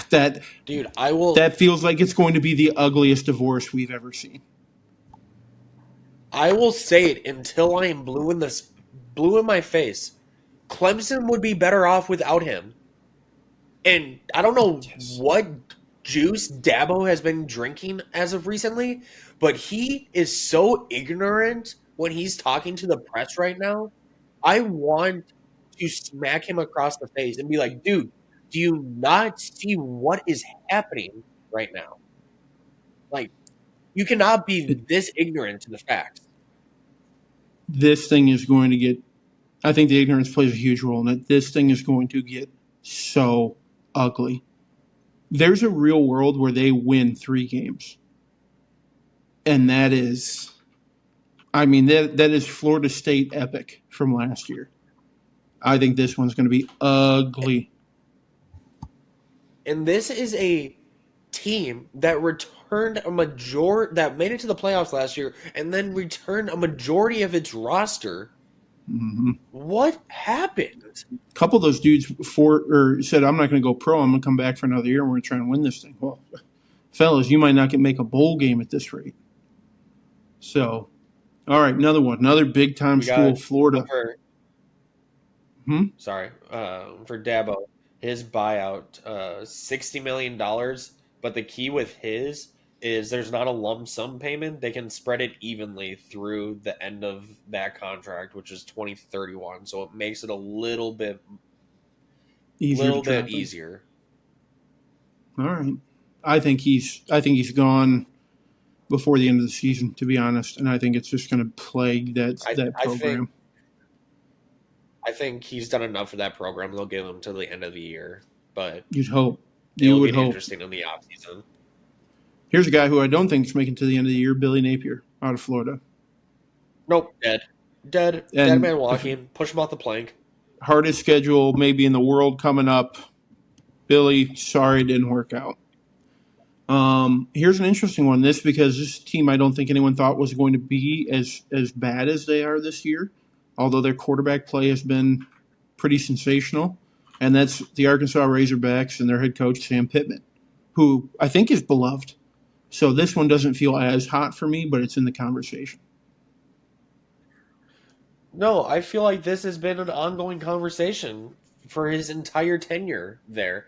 That feels like it's going to be the ugliest divorce we've ever seen. I will say it until I am blue in my face. Clemson would be better off without him. And I don't know what juice Dabo has been drinking as of recently, but he is so ignorant when he's talking to the press right now. I want to smack him across the face and be like, dude, do you not see what is happening right now? Like, you cannot be this ignorant to the facts. This thing is going to get, I think the ignorance plays a huge role in it. This thing is going to get so ugly. There's a real world where they win 3 games. And that is, I mean, that is Florida State epic from last year. I think this one's going to be ugly. And this is a team that that made it to the playoffs last year and then returned a majority of its roster. Mm-hmm. What happened? A couple of those dudes said, I'm not going to go pro. I'm going to come back for another year and we're going to try and win this thing. Well, fellas, you might not make a bowl game at this rate. So, all right, another one. Another big-time school, Florida. Sorry. For Dabo, his buyout, $60 million. But the key with his is there's not a lump sum payment. They can spread it evenly through the end of that contract, which is 2031. So it makes it a little bit easier. All right. I think he's gone before the end of the season, to be honest, and I think it's just going to plague that program. I think he's done enough for that program. They'll give him to the end of the year, but you'd hope. It'll be interesting in the offseason. Here's a guy who I don't think is making to the end of the year, Billy Napier, out of Florida. Nope, dead man walking. Push him off the plank. Hardest schedule maybe in the world coming up. Billy, sorry it didn't work out. Here's an interesting one. Because this team I don't think anyone thought was going to be as bad as they are this year, although their quarterback play has been pretty sensational. And that's the Arkansas Razorbacks and their head coach, Sam Pittman, who I think is beloved. So this one doesn't feel as hot for me, but it's in the conversation. No, I feel like this has been an ongoing conversation for his entire tenure there.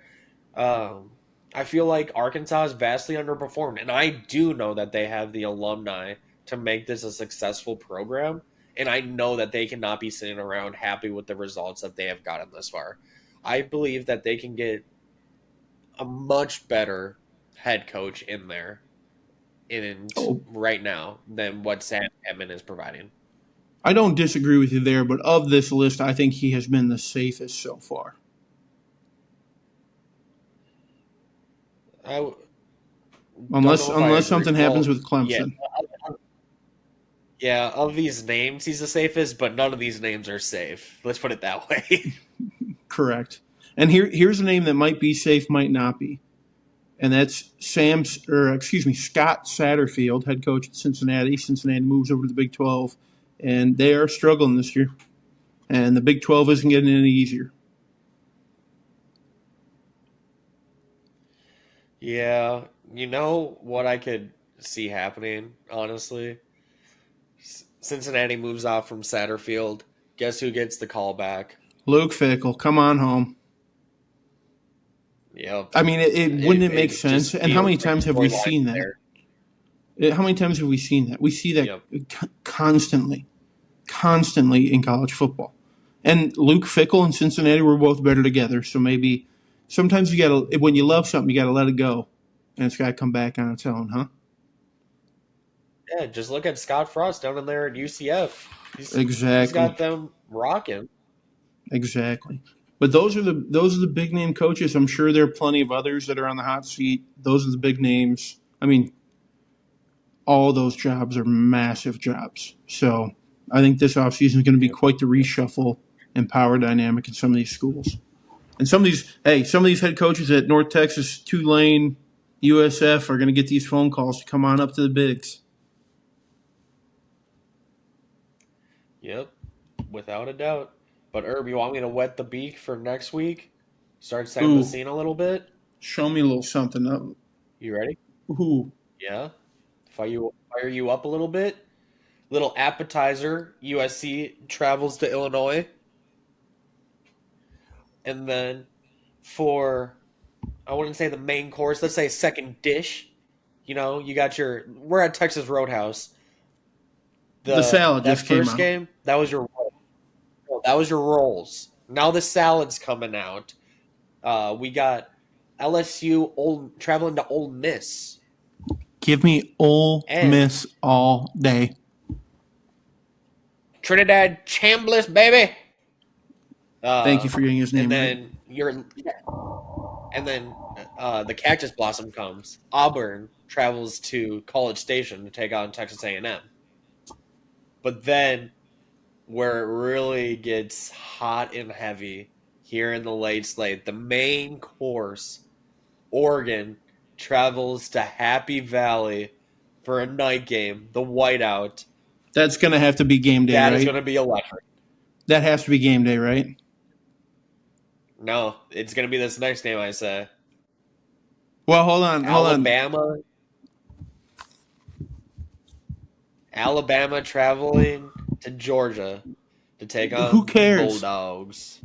I feel like Arkansas has vastly underperformed, and I do know that they have the alumni to make this a successful program, and I know that they cannot be sitting around happy with the results that they have gotten this far. I believe that they can get a much better head coach in there right now than what Sam Pittman is providing. I don't disagree with you there, but of this list, I think he has been the safest so far. Unless something happens with Clemson. Yeah, of these names, he's the safest, but none of these names are safe. Let's put it that way. Correct. And here's a name that might be safe, might not be. and that's Scott Satterfield, head coach at Cincinnati. Cincinnati moves over to the Big 12, and they are struggling this year. And the Big 12 isn't getting any easier. Yeah, you know what I could see happening, honestly? Cincinnati moves off from Satterfield. Guess who gets the call back? Luke Fickell, come on home. Yep. I mean, wouldn't it make It just sense? And how feels many like times have we seen that? How many times have we seen that? We see that constantly in college football. And Luke Fickell and Cincinnati were both better together. So maybe sometimes when you love something, you got to let it go. And it's got to come back on its own, huh? Yeah, just look at Scott Frost down in there at UCF. He's got them rocking. Exactly. But those are the big name coaches. I'm sure there are plenty of others that are on the hot seat. Those are the big names. I mean, all those jobs are massive jobs. So I think this offseason is going to be quite the reshuffle and power dynamic in some of these schools. And some of these head coaches at North Texas, Tulane, USF are going to get these phone calls to come on up to the bigs. Yep, without a doubt. But Herb, you want me to wet the beak for next week? Start setting the scene a little bit? Show me a little something up. You ready? Ooh. Yeah. Fire you up a little bit. Little appetizer. USC travels to Illinois. And then for, I wouldn't say the main course, let's say second dish. You know, we're at Texas Roadhouse. The salad just came out. That first game, that was your rolls. Now the salad's coming out. We got LSU traveling to Ole Miss. Give me Ole Miss all day. Trinidad Chambliss, baby. Thank you for getting his name And then the Cactus Blossom comes. Auburn travels to College Station to take on Texas A&M. But then, where it really gets hot and heavy here in the late slate, the main course, Oregon travels to Happy Valley for a night game, the whiteout. That's going to have to be game day, right? That is going to be electric. That has to be game day, right? No, it's going to be this next game, I say. Well, hold on. Alabama traveling to Georgia to take on Who cares? Bulldogs.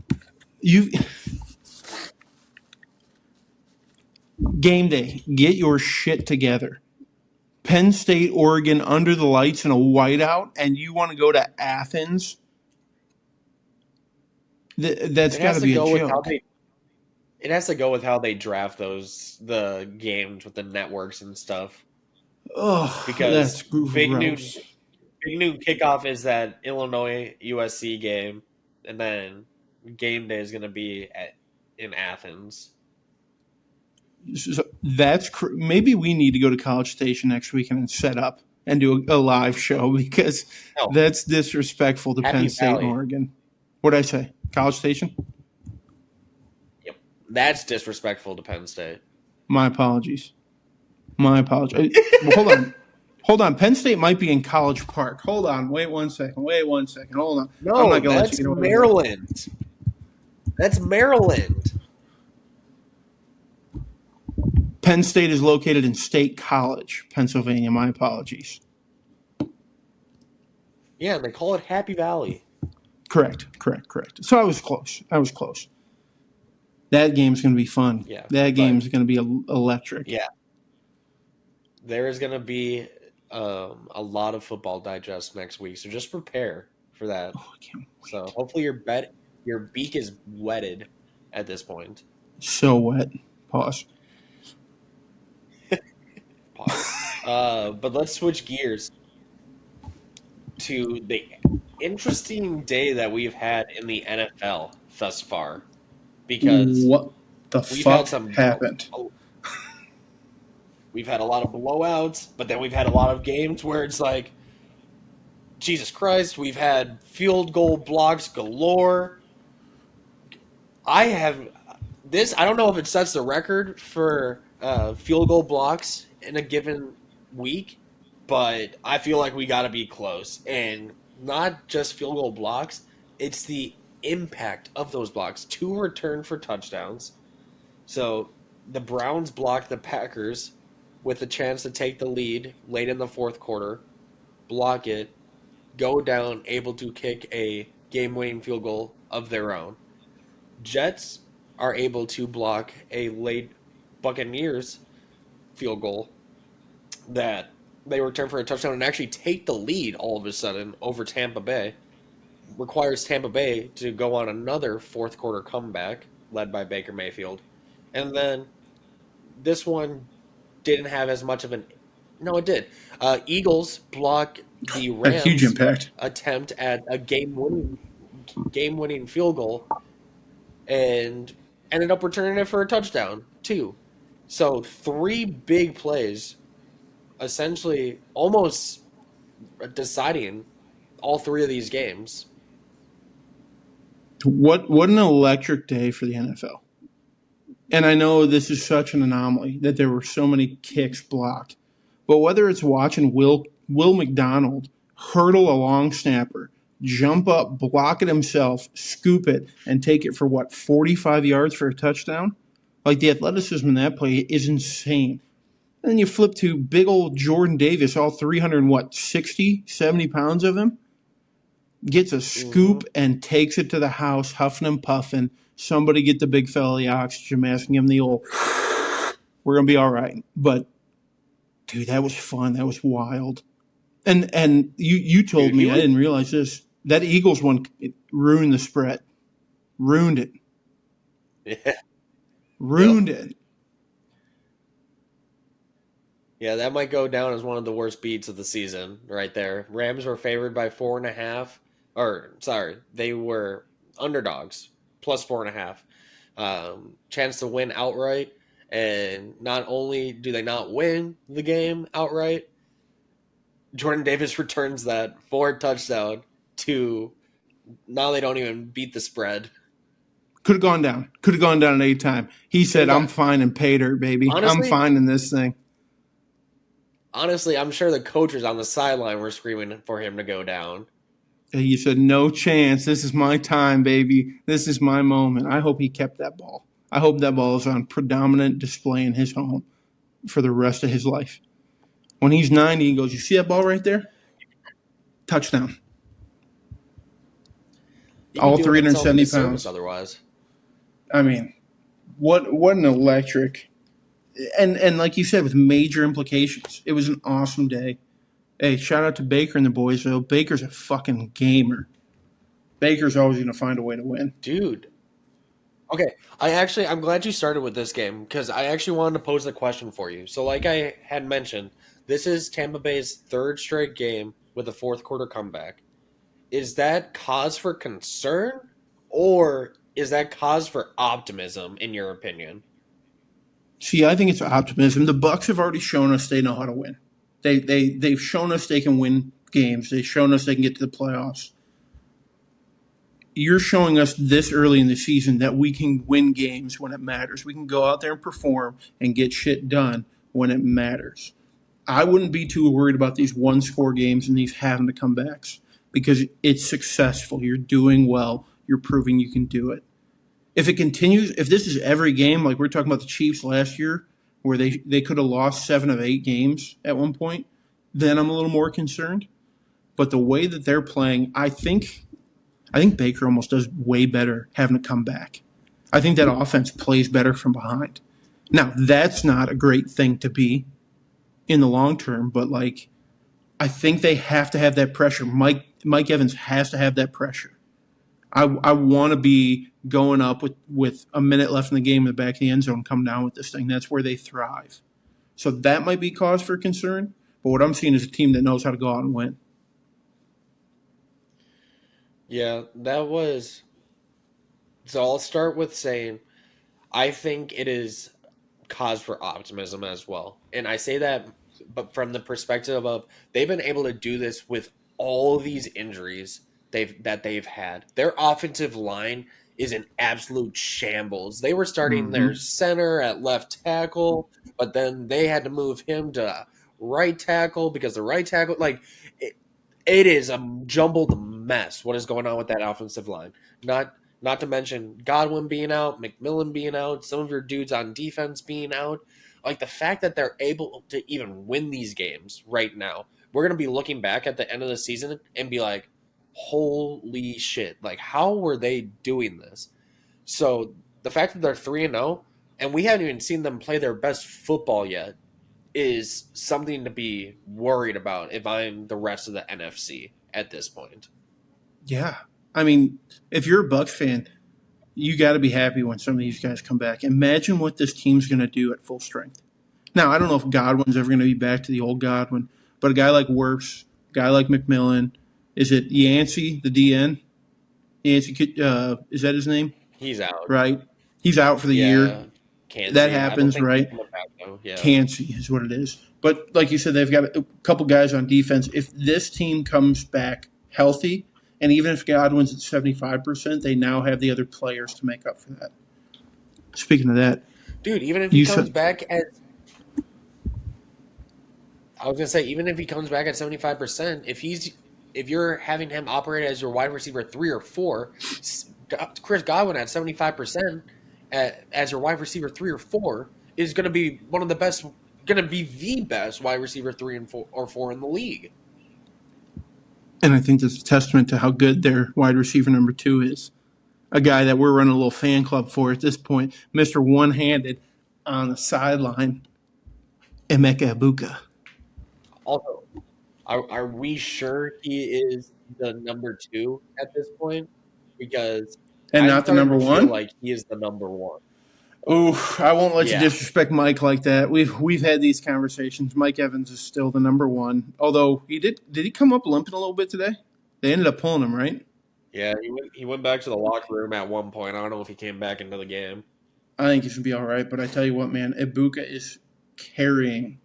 Game day. Get your shit together. Penn State, Oregon under the lights in a whiteout, and you want to go to Athens? That's got to be a joke. It has to go with how they draft the games with the networks and stuff. Oh, because that's big new kickoff is that Illinois USC game, and then game day is going to be in Athens. So maybe we need to go to College Station next weekend and set up and do a live show because that's disrespectful to Penn State and Oregon. What'd I say? College Station? Yep, that's disrespectful to Penn State. My apologies. Hold on. Penn State might be in College Park. Hold on. Wait one second. Hold on. No, that's Maryland. That's Maryland. Penn State is located in State College, Pennsylvania. My apologies. Yeah, they call it Happy Valley. Correct. So I was close. That game's going to be fun. Yeah, that game's going to be electric. Yeah. There is going to be a lot of football digest next week, so just prepare for that. Oh, I can't wait. So hopefully your beak is wetted at this point. So wet. Pause. But let's switch gears to the interesting day that we've had in the NFL thus far. Because what the fuck happened? We've had a lot of blowouts, but then we've had a lot of games where it's like, Jesus Christ, we've had field goal blocks galore. I don't know if it sets the record for field goal blocks in a given week, but I feel like we got to be close. And not just field goal blocks, it's the impact of those blocks. 2 return for touchdowns. So the Browns blocked the Packers with a chance to take the lead late in the fourth quarter, block it, go down, able to kick a game winning field goal of their own. Jets are able to block a late Buccaneers field goal that they return for a touchdown and actually take the lead all of a sudden over Tampa Bay. Requires Tampa Bay to go on another fourth quarter comeback led by Baker Mayfield. And then this one didn't have as much of an. No, it did. Eagles block the Had a huge Rams' impact. attempt at a game winning field goal and ended up returning it for a touchdown too. So 3 big plays, essentially almost deciding all 3 of these games. What an electric day for the NFL. And I know this is such an anomaly that there were so many kicks blocked. But whether it's watching Will McDonald hurdle a long snapper, jump up, block it himself, scoop it, and take it for 45 yards for a touchdown? Like, the athleticism in that play is insane. And then you flip to big old Jordan Davis, all 360, 70 pounds of him, gets a scoop and takes it to the house, huffing and puffing. Somebody get the big fella the oxygen mask and give him the old, we're going to be all right. But, dude, that was fun. That was wild. And you told me, I didn't realize this, that Eagles one ruined the spread. Ruined it. Yeah. Ruined it. Yeah, that might go down as one of the worst beats of the season right there. Rams were favored by 4.5. Or, sorry, they were underdogs, plus 4.5. Chance to win outright. And not only do they not win the game outright, Jordan Davis returns that for a touchdown to now they don't even beat the spread. Could have gone down. Could have gone down at any time. He said, I'm fine and paid her, baby. Honestly, I'm fine in this thing. Honestly, I'm sure the coaches on the sideline were screaming for him to go down. He said, no chance. This is my time, baby. This is my moment. I hope he kept that ball. I hope that ball is on predominant display in his home for the rest of his life. When he's 90, he goes, you see that ball right there? Touchdown. All 370 pounds. Otherwise, I mean, what an electric, and like you said, with major implications. It was an awesome day. Hey, shout out to Baker and the boys, though. Baker's a fucking gamer. Baker's always going to find a way to win. Dude. Okay, I'm glad you started with this game because I actually wanted to pose the question for you. So like I had mentioned, this is Tampa Bay's 3rd straight game with a fourth quarter comeback. Is that cause for concern or is that cause for optimism in your opinion? See, I think it's optimism. The Bucs have already shown us they know how to win. They've shown us they can win games. They've shown us they can get to the playoffs. You're showing us this early in the season that we can win games when it matters. We can go out there and perform and get shit done when it matters. I wouldn't be too worried about these one-score games and these having to comebacks because it's successful. You're doing well. You're proving you can do it. If it continues, if this is every game, like we're talking about the Chiefs last year, where they could have lost 7 of 8 games at one point, then I'm a little more concerned. But the way that they're playing, I think Baker almost does way better having to come back. I think that offense plays better from behind. Now, that's not a great thing to be in the long term, but like I think they have to have that pressure. Mike Evans has to have that pressure. I want to be going up with a minute left in the game in the back of the end zone, come down with this thing. That's where they thrive. So that might be cause for concern. But what I'm seeing is a team that knows how to go out and win. Yeah, that was. So I'll start with saying I think it is cause for optimism as well. And I say that but from the perspective of they've been able to do this with all these injuries they've had. Their offensive line is in absolute shambles. They were starting Mm-hmm. their center at left tackle, but then they had to move him to right tackle because the right tackle, like, it is a jumbled mess what is going on with that offensive line. Not to mention Godwin being out, McMillan being out, some of your dudes on defense being out. Like the fact that they're able to even win these games right now, we're going to be looking back at the end of the season and be like, holy shit, like how were they doing this? So the fact that they're 3-0 and we haven't even seen them play their best football yet is something to be worried about if I'm the rest of the NFC at this point. Yeah. I mean, if you're a Bucs fan, you got to be happy when some of these guys come back. Imagine what this team's going to do at full strength. Now, I don't know if Godwin's ever going to be back to the old Godwin, but a guy like Wirfs, a guy like McMillan, is it Yancey, the DN? Yancey, is that his name? He's out. Right? He's out for the year. Cansey. That happens, right? Yeah. Cansey is what it is. But like you said, they've got a couple guys on defense. If this team comes back healthy, and even if Godwin's at 75%, they now have the other players to make up for that. Speaking of that, dude, even if he comes back at, I was gonna say, even if he comes back at 75%, if you're having him operate as your wide receiver 3 or 4, Chris Godwin at 75% as your wide receiver 3 or 4 is going to be one of the best, going to be the best wide receiver 3 and 4 or 4 in the league. And I think that's a testament to how good their wide receiver number 2 is. A guy that we're running a little fan club for at this point, Mr. One-Handed on the sideline, Emeka Egbuka. Also, are we sure he is the number 2 at this point? Because not the number 1? Feel like he is the number 1. Oh, I won't let you disrespect Mike like that. We've had these conversations. Mike Evans is still the number 1, although did he come up limping a little bit today? They ended up pulling him, right? Yeah, he went back to the locker room at one point. I don't know if he came back into the game. I think he should be all right, but I tell you what, man, Egbuka is carrying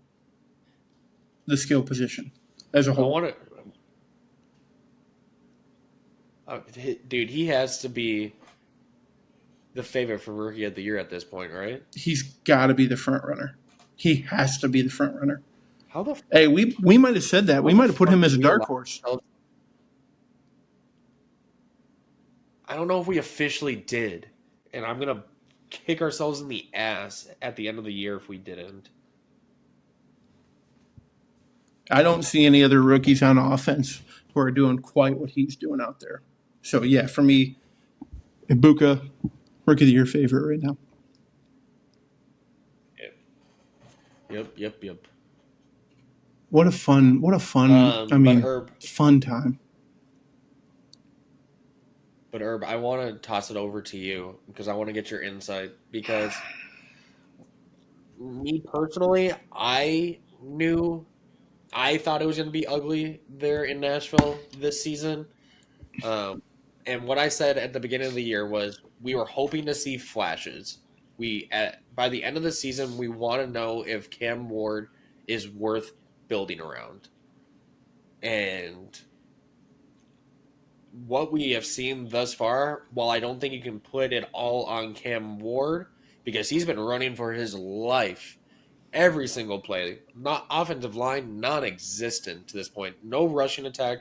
the skill position as a whole. Dude, he has to be the favorite for Rookie of the Year at this point, right? He's got to be the front runner. He has to be the front runner. How the? Hey, we might have said that. We might have put him as a dark horse. I don't know if we officially did, and I'm gonna kick ourselves in the ass at the end of the year if we didn't. I don't see any other rookies on offense who are doing quite what he's doing out there. So, yeah, for me, Egbuka, Rookie of the Year favorite right now. Yep. What a fun, fun time. But Herb, I want to toss it over to you because I want to get your insight because me personally, I thought it was going to be ugly there in Nashville this season. And what I said at the beginning of the year was we were hoping to see flashes. By the end of the season, we want to know if Cam Ward is worth building around. And what we have seen thus far, while I don't think you can put it all on Cam Ward, because he's been running for his life every single play, not offensive line, non-existent to this point. No rushing attack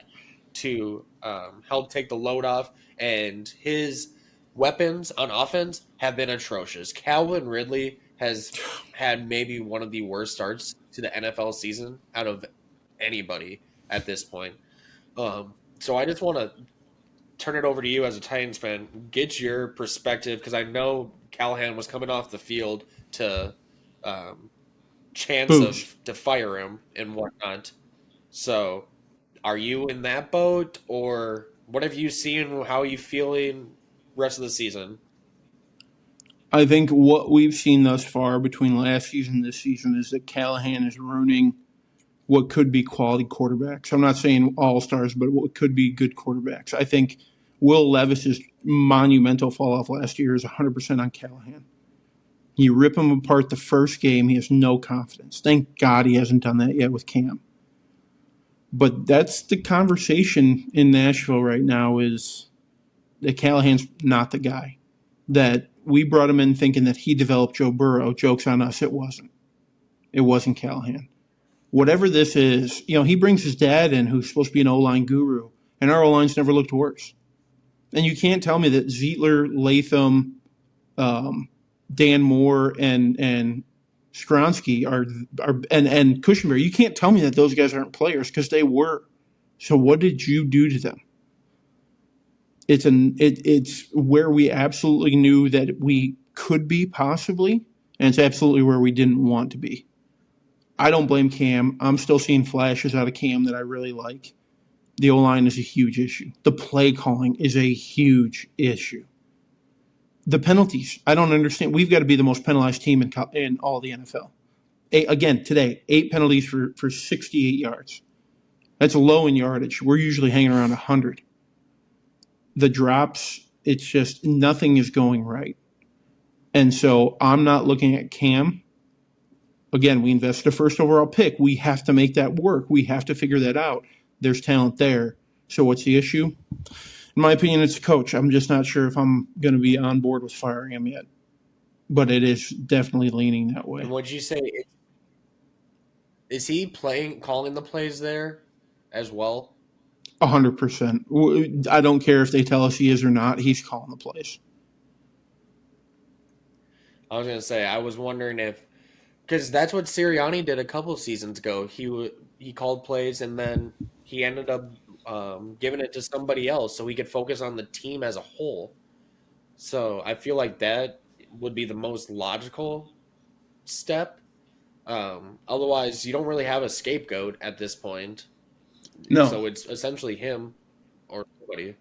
to help take the load off, and his weapons on offense have been atrocious. Calvin Ridley has had maybe one of the worst starts to the NFL season out of anybody at this point. So I just want to turn it over to you as a Titans fan. Get your perspective, because I know Callahan was coming off the field to to fire him and whatnot. So are you in that boat, or what have you seen? How are you feeling rest of the season? I think what we've seen thus far between last season and this season is that Callahan is ruining what could be quality quarterbacks. I'm not saying all-stars, but what could be good quarterbacks. I think Will Levis's monumental fall-off last year is 100% on Callahan. You rip him apart the first game, he has no confidence. Thank God he hasn't done that yet with Cam. But that's the conversation in Nashville right now, is that Callahan's not the guy. that we brought him in thinking that he developed Joe Burrow. Joke's on us, it wasn't. It wasn't Callahan. Whatever this is, he brings his dad in who's supposed to be an O-line guru, and our O-line's never looked worse. And you can't tell me that Zietler, Latham, Dan Moore, and Skronsky are and Cushenberry. You can't tell me that those guys aren't players because they were. So what did you do to them? It's where we absolutely knew that we could be possibly, and it's absolutely where we didn't want to be. I don't blame Cam. I'm still seeing flashes out of Cam that I really like. The O-line is a huge issue. The play calling is a huge issue. The penalties, I don't understand. We've got to be the most penalized team in all the NFL. Again, today, 8 penalties for 68 yards. That's low in yardage. We're usually hanging around 100. The drops, it's just nothing is going right. And so I'm not looking at Cam. Again, we invested a first overall pick. We have to make that work. We have to figure that out. There's talent there. So what's the issue? In my opinion, it's the coach. I'm just not sure if I'm going to be on board with firing him yet. But it is definitely leaning that way. And would you say, is he calling the plays there as well? 100%. I don't care if they tell us he is or not. He's calling the plays. I was going to say, I was wondering if, because that's what Sirianni did a couple seasons ago. He called plays and then he ended up giving it to somebody else so he could focus on the team as a whole. So I feel like that would be the most logical step. Otherwise, you don't really have a scapegoat at this point. No. So it's essentially him or somebody.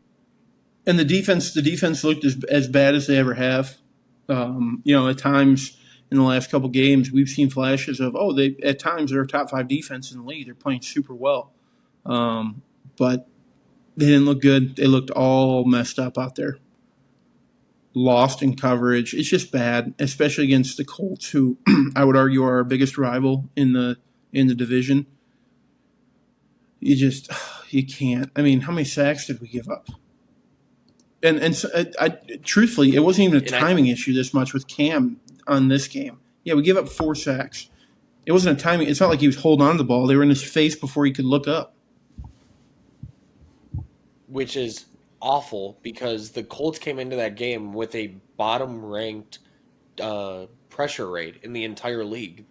And the defense looked as bad as they ever have. At times in the last couple games, we've seen flashes of, at times they're a top 5 defense in the league. They're playing super well. But they didn't look good. They looked all messed up out there. Lost in coverage. It's just bad, especially against the Colts, who I would argue are our biggest rival in the division. You can't. I mean, how many sacks did we give up? And truthfully, it wasn't even a timing issue this much with Cam on this game. Yeah, we gave up 4 sacks. It wasn't a timing. It's not like he was holding on to the ball. They were in his face before he could look up. Which is awful because the Colts came into that game with a bottom-ranked pressure rate in the entire league.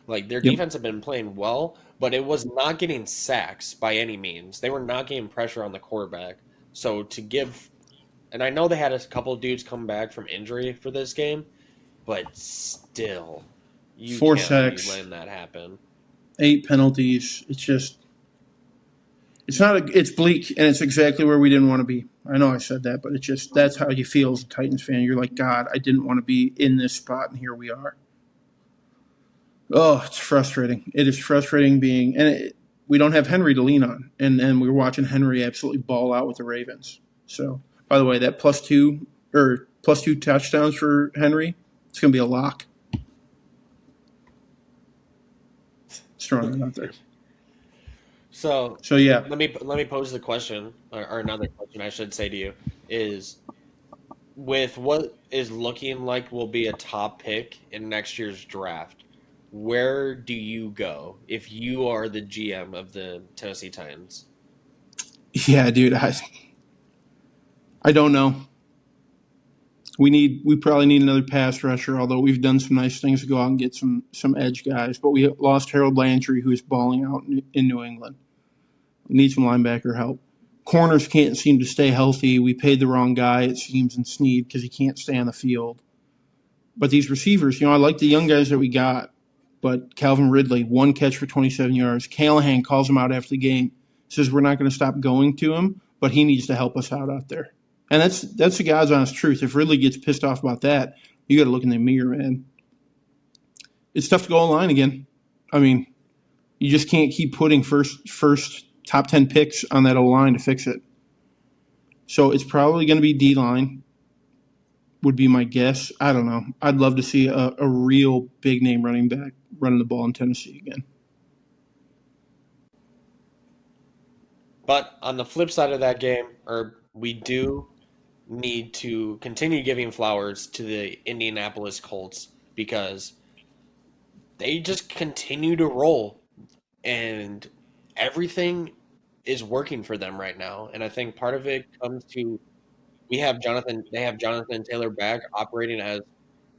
Like, their defense had been playing well, but it was not getting sacks by any means. They were not getting pressure on the quarterback. So to give – and I know they had a couple of dudes come back from injury for this game, but still, you 4 can't sacks, letting that happen. 8 penalties. It's just – it's bleak, and it's exactly where we didn't want to be. I know I said that, but it's just that's how you feel as a Titans fan. You're like, God, I didn't want to be in this spot, and here we are. Oh, it's frustrating. It is frustrating being, and we don't have Henry to lean on, and we were watching Henry absolutely ball out with the Ravens. So, by the way, that plus two touchdowns for Henry, it's going to be a lock. It's throwing it out there. So yeah. Let me pose the question, or another question I should say to you is, with what is looking like will be a top pick in next year's draft, where do you go if you are the GM of the Tennessee Titans? Yeah, dude, I don't know. We probably need another pass rusher, although we've done some nice things to go out and get some edge guys. But we lost Harold Landry, who's balling out in New England. We need some linebacker help. Corners can't seem to stay healthy. We paid the wrong guy, it seems, in Snead because he can't stay on the field. But these receivers, I like the young guys that we got. But Calvin Ridley, 1 catch for 27 yards. Callahan calls him out after the game, says we're not going to stop going to him, but he needs to help us out there. And that's the God's honest truth. If Ridley gets pissed off about that, you got to look in the mirror, man. It's tough to go online again. I mean, you just can't keep putting first top 10 picks on that O-line to fix it. So it's probably going to be D-line would be my guess. I don't know. I'd love to see a real big-name running back running the ball in Tennessee again. But on the flip side of that game, we do need to continue giving flowers to the Indianapolis Colts because they just continue to roll and everything is working for them right now. And I think part of it comes to they have Jonathan Taylor back operating as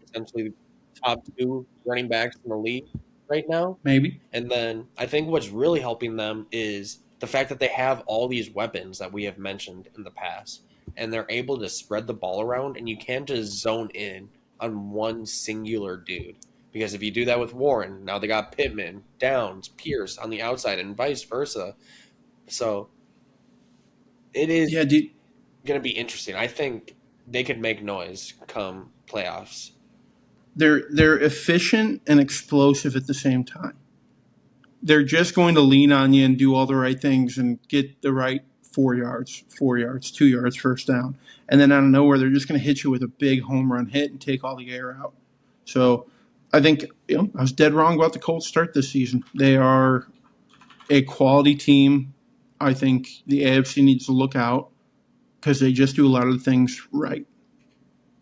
essentially the top two running backs in the league right now. Maybe. And then I think what's really helping them is the fact that they have all these weapons that we have mentioned in the past, and they're able to spread the ball around, and you can't just zone in on one singular dude. Because if you do that with Warren, now they got Pittman, Downs, Pierce on the outside, and vice versa. So it is Yeah, going to be interesting. I think they could make noise come playoffs. they're efficient and explosive at the same time. They're just going to lean on you and do all the right things and get the right 4 yards, 2 yards, first down. And then out of nowhere, they're just going to hit you with a big home run hit and take all the air out. So I think I was dead wrong about the Colts start this season. They are a quality team. I think the AFC needs to look out because they just do a lot of the things right.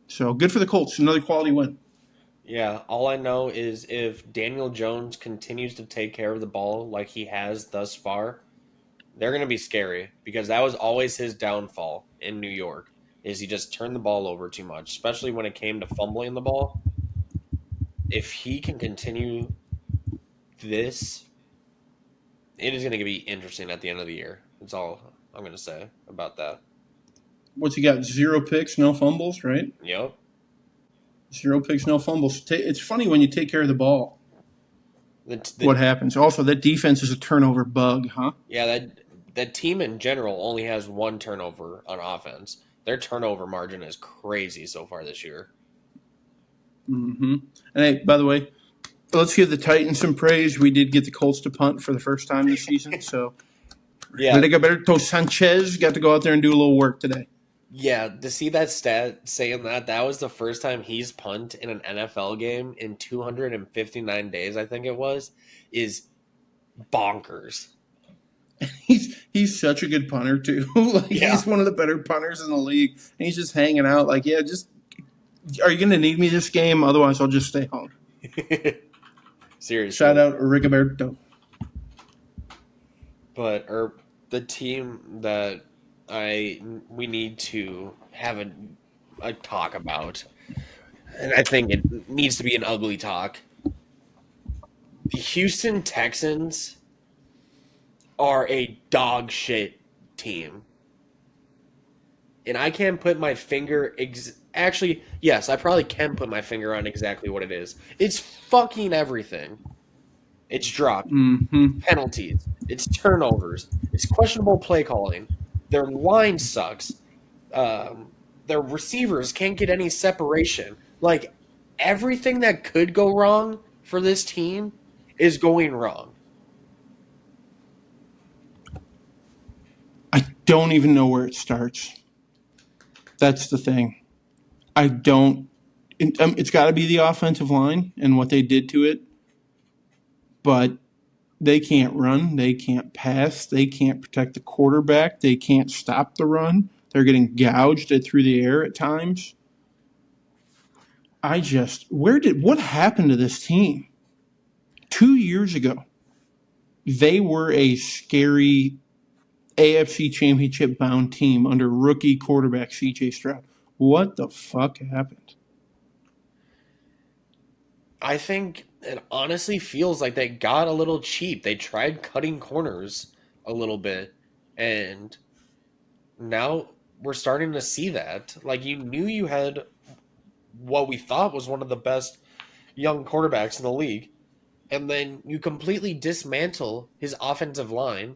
So good for the Colts. Another quality win. Yeah, all I know is if Daniel Jones continues to take care of the ball like he has thus far, they're going to be scary because that was always his downfall in New York is he just turned the ball over too much, especially when it came to fumbling the ball. If he can continue this, it is going to be interesting at the end of the year. That's all I'm going to say about that. What's he got? 0 picks, no fumbles, right? Yep. 0 picks, no fumbles. It's funny when you take care of the ball. What happens? Also, that defense is a turnover bug, huh? Yeah, that team in general only has one turnover on offense. Their turnover margin is crazy so far this year. Mm-hmm. And hey, by the way, let's give the Titans some praise. We did get the Colts to punt for the first time this season, so yeah, Rigoberto Sanchez got to go out there and do a little work today. Yeah, to see that stat saying that was the first time he's punt in an NFL game in 259 days, I think it was, is bonkers. He's such a good punter too. He's one of the better punters in the league. And he's just hanging out like, are you going to need me this game? Otherwise, I'll just stay home. Seriously. Shout out Rigoberto. But the team that we need to have a talk about, and I think it needs to be an ugly talk. The Houston Texans are a dog shit team. And I can't put my finger actually, yes, I probably can put my finger on exactly what it is. It's fucking everything. It's dropped, penalties, it's turnovers, it's questionable play calling. Their line sucks. Their receivers can't get any separation. Like, everything that could go wrong for this team is going wrong. I don't even know where it starts. That's the thing. I don't. It's got to be the offensive line and what they did to it. But they can't run. They can't pass. They can't protect the quarterback. They can't stop the run. They're getting gouged through the air at times. What happened to this team? 2 years ago, they were a scary AFC Championship bound team under rookie quarterback CJ Stroud. What the fuck happened? I think it honestly feels like they got a little cheap. They tried cutting corners a little bit, and now we're starting to see that. Like, you knew you had what we thought was one of the best young quarterbacks in the league, and then you completely dismantle his offensive line,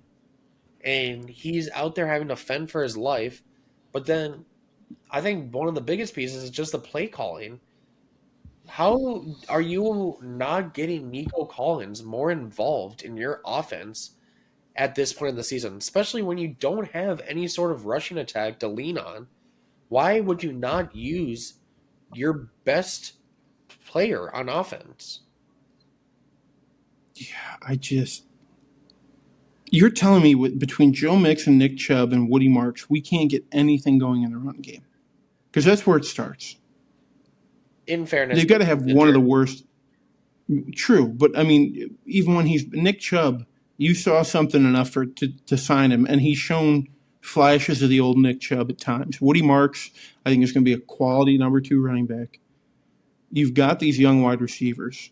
and he's out there having to fend for his life. But then I think one of the biggest pieces is just the play calling. How are you not getting Nico Collins more involved in your offense at this point in the season, especially when you don't have any sort of rushing attack to lean on? Why would you not use your best player on offense? Yeah, you're telling me between Joe Mix and Nick Chubb and Woody Marks, we can't get anything going in the run game. Because that's where it starts. In fairness, They've got to have one of the worst. True, but I mean, even when he's Nick Chubb, you saw something enough to sign him, and he's shown flashes of the old Nick Chubb at times. Woody Marks, I think, is going to be a quality number 2 running back. You've got these young wide receivers.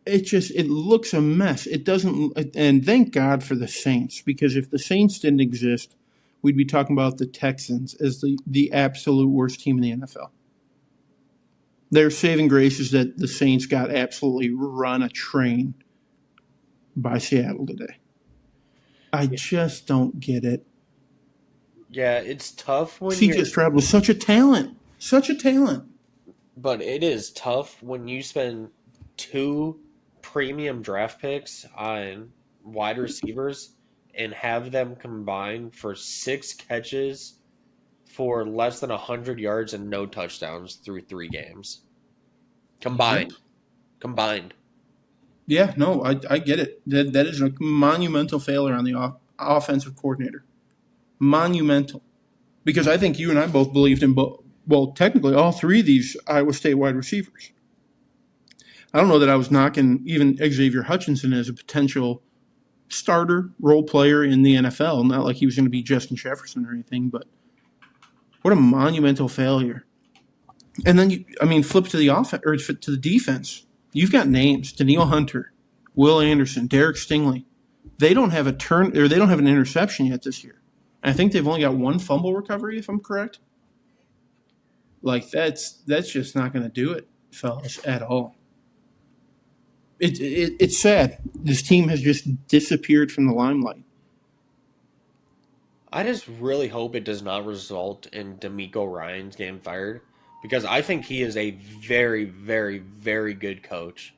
It looks a mess. It doesn't, and thank God for the Saints, because if the Saints didn't exist, we'd be talking about the Texans as the absolute worst team in the NFL. Their saving grace is that the Saints got absolutely run a train by Seattle today. I just don't get it. Yeah, it's tough when C.J. Stroud was such a talent. Such a talent. But it is tough when you spend 2 premium draft picks on wide receivers and have them combine for 6 catches for less than 100 yards and no touchdowns through 3 games. Combined. Yep. Combined. Yeah, no, I get it. That is a monumental failure on the offensive coordinator. Monumental. Because I think you and I both believed in technically all 3 of these Iowa State wide receivers. I don't know that I was knocking even Xavier Hutchinson as a potential starter, role player in the NFL. Not like he was going to be Justin Jefferson or anything, but what a monumental failure. And then, flip to the offense or to the defense. You've got names: Danielle Hunter, Will Anderson, Derek Stingley. They don't have they don't have an interception yet this year. And I think they've only got 1 fumble recovery, if I'm correct. Like that's just not going to do it, fellas, at all. It's sad. This team has just disappeared from the limelight. I just really hope it does not result in D'Amico Ryans getting fired, because I think he is a very, very, very good coach.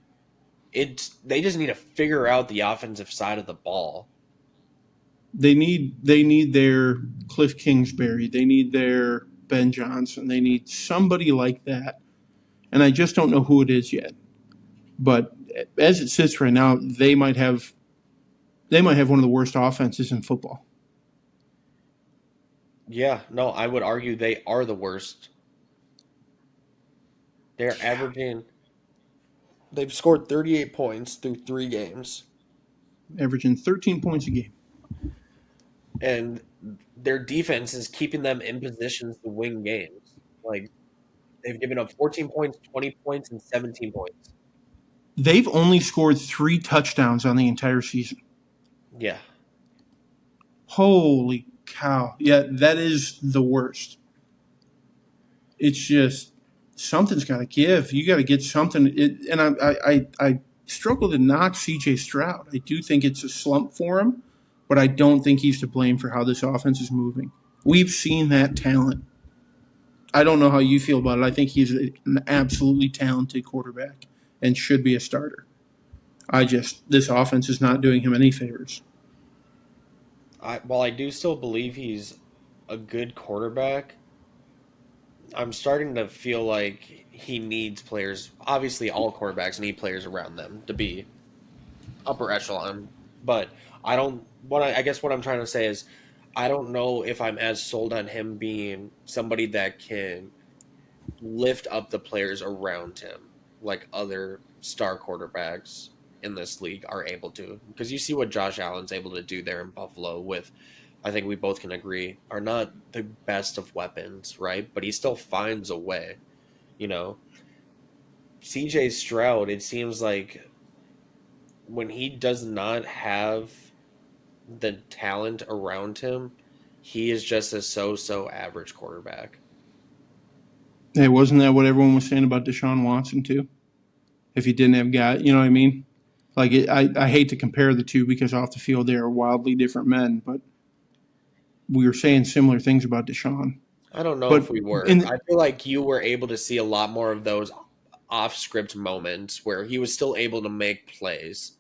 They just need to figure out the offensive side of the ball. They need their Cliff Kingsbury. They need their Ben Johnson. They need somebody like that. And I just don't know who it is yet. But as it sits right now, they might have one of the worst offenses in football. Yeah, no, I would argue they are the worst. They're averaging. They've scored 38 points through 3 games. Averaging 13 points a game. And their defense is keeping them in positions to win games. Like, they've given up 14 points, 20 points, and 17 points. They've only scored 3 touchdowns on the entire season. Yeah. Holy cow. Yeah, that is the worst. It's just something's got to give. You got to get something. And I struggle to knock C.J. Stroud. I do think it's a slump for him, but I don't think he's to blame for how this offense is moving. We've seen that talent. I don't know how you feel about it. I think he's an absolutely talented quarterback and should be a starter. This offense is not doing him any favors. While I do still believe he's a good quarterback, I'm starting to feel like he needs players. Obviously, all quarterbacks need players around them to be upper echelon. But I guess what I'm trying to say is, I don't know if I'm as sold on him being somebody that can lift up the players around him like other star quarterbacks in this league are able to. Because you see what Josh Allen's able to do there in Buffalo with, I think we both can agree, are not the best of weapons, right? But he still finds a way, CJ Stroud, it seems like when he does not have the talent around him, he is just a so-so average quarterback. Hey, wasn't that what everyone was saying about Deshaun Watson too? If he didn't have guys, you know what I mean? Like, I hate to compare the two because off the field they are wildly different men, but we were saying similar things about Deshaun. I don't know if we were. I feel like you were able to see a lot more of those off-script moments where he was still able to make plays.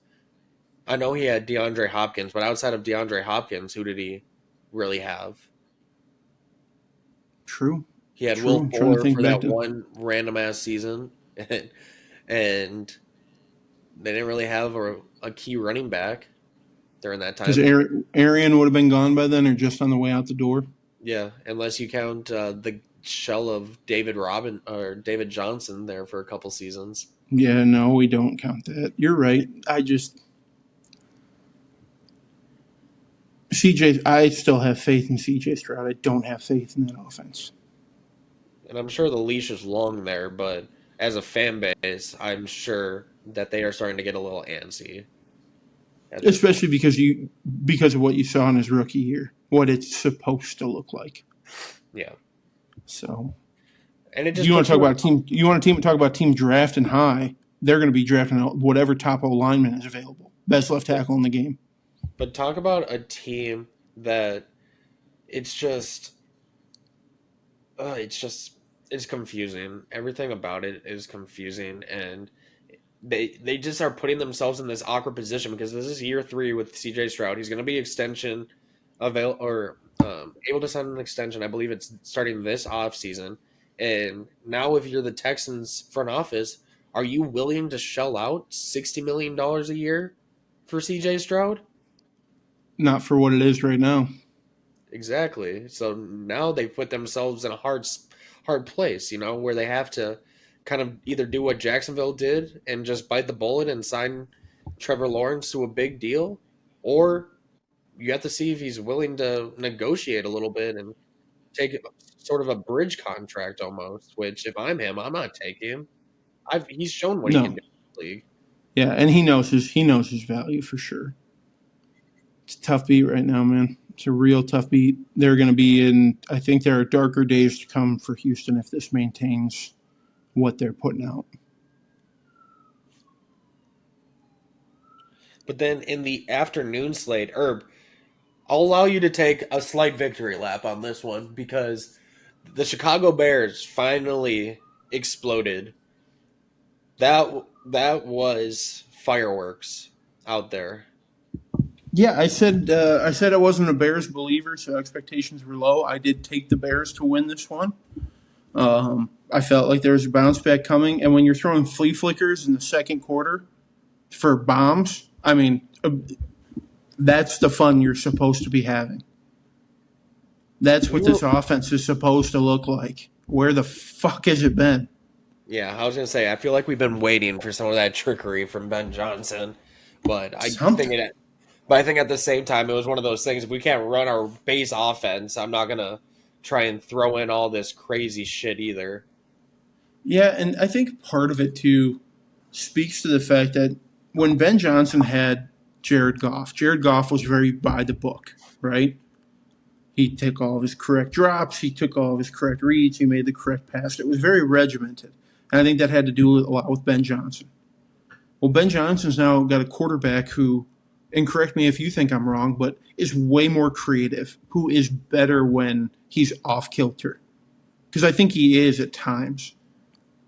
I know he had DeAndre Hopkins, but outside of DeAndre Hopkins, who did he really have? True. He had Will Fuller for that one random-ass season, and they didn't really have a key running back during that time. Because Arian would have been gone by then or just on the way out the door? Yeah, unless you count the shell of David Johnson there for a couple seasons. Yeah, no, we don't count that. You're right. I still have faith in CJ Stroud. I don't have faith in that offense. And I'm sure the leash is long there, but as a fan base, I'm sure that they are starting to get a little antsy at this point. Especially because of what you saw in his rookie year, what it's supposed to look like. Yeah. So, And it just you want puts to talk you about a team? You want a team to talk about a team drafting high? They're going to be drafting whatever top O lineman is available, best left tackle in the game. but talk about a team that it's just it's just it's confusing. Everything about it is confusing, and they just are putting themselves in this awkward position because this is year 3 with CJ Stroud. He's going to be extension able to sign an extension. I believe it's starting this off season. And now, if you're the Texans front office, are you willing to shell out $60 million a year for CJ Stroud? Not for what it is right now. Exactly. So now they put themselves in a hard place, where they have to kind of either do what Jacksonville did and just bite the bullet and sign Trevor Lawrence to a big deal, or you have to see if he's willing to negotiate a little bit and take sort of a bridge contract almost, which if I'm him, I'm not taking. He's shown what he can No. do in the league. Yeah, and he knows his value for sure. It's a tough beat right now, man. It's a real tough beat. They're going to be in. I think there are darker days to come for Houston if this maintains what they're putting out. But then in the afternoon slate, Herb, I'll allow you to take a slight victory lap on this one because the Chicago Bears finally exploded. That was fireworks out there. Yeah, I said I wasn't a Bears believer, so expectations were low. I did take the Bears to win this one. I felt like there was a bounce back coming, and when you're throwing flea flickers in the second quarter for bombs, I mean, that's the fun you're supposed to be having. That's We what were this offense is supposed to look like. Where the fuck has it been? Yeah, I was gonna say I feel like we've been waiting for some of that trickery from Ben Johnson, but Something. I think at the same time it was one of those things. If we can't run our base offense, I'm not gonna try and throw in all this crazy shit either. Yeah, and I think part of it too speaks to the fact that when Ben Johnson had Jared Goff was very by the book, right? He took all of his correct drops, he took all of his correct reads, he made the correct pass. It was very regimented. And I think that had to do a lot with Ben Johnson. Well, Ben Johnson's now got a quarterback who, and correct me if you think I'm wrong, but is way more creative, who is better when he's off kilter. Because I think he is at times.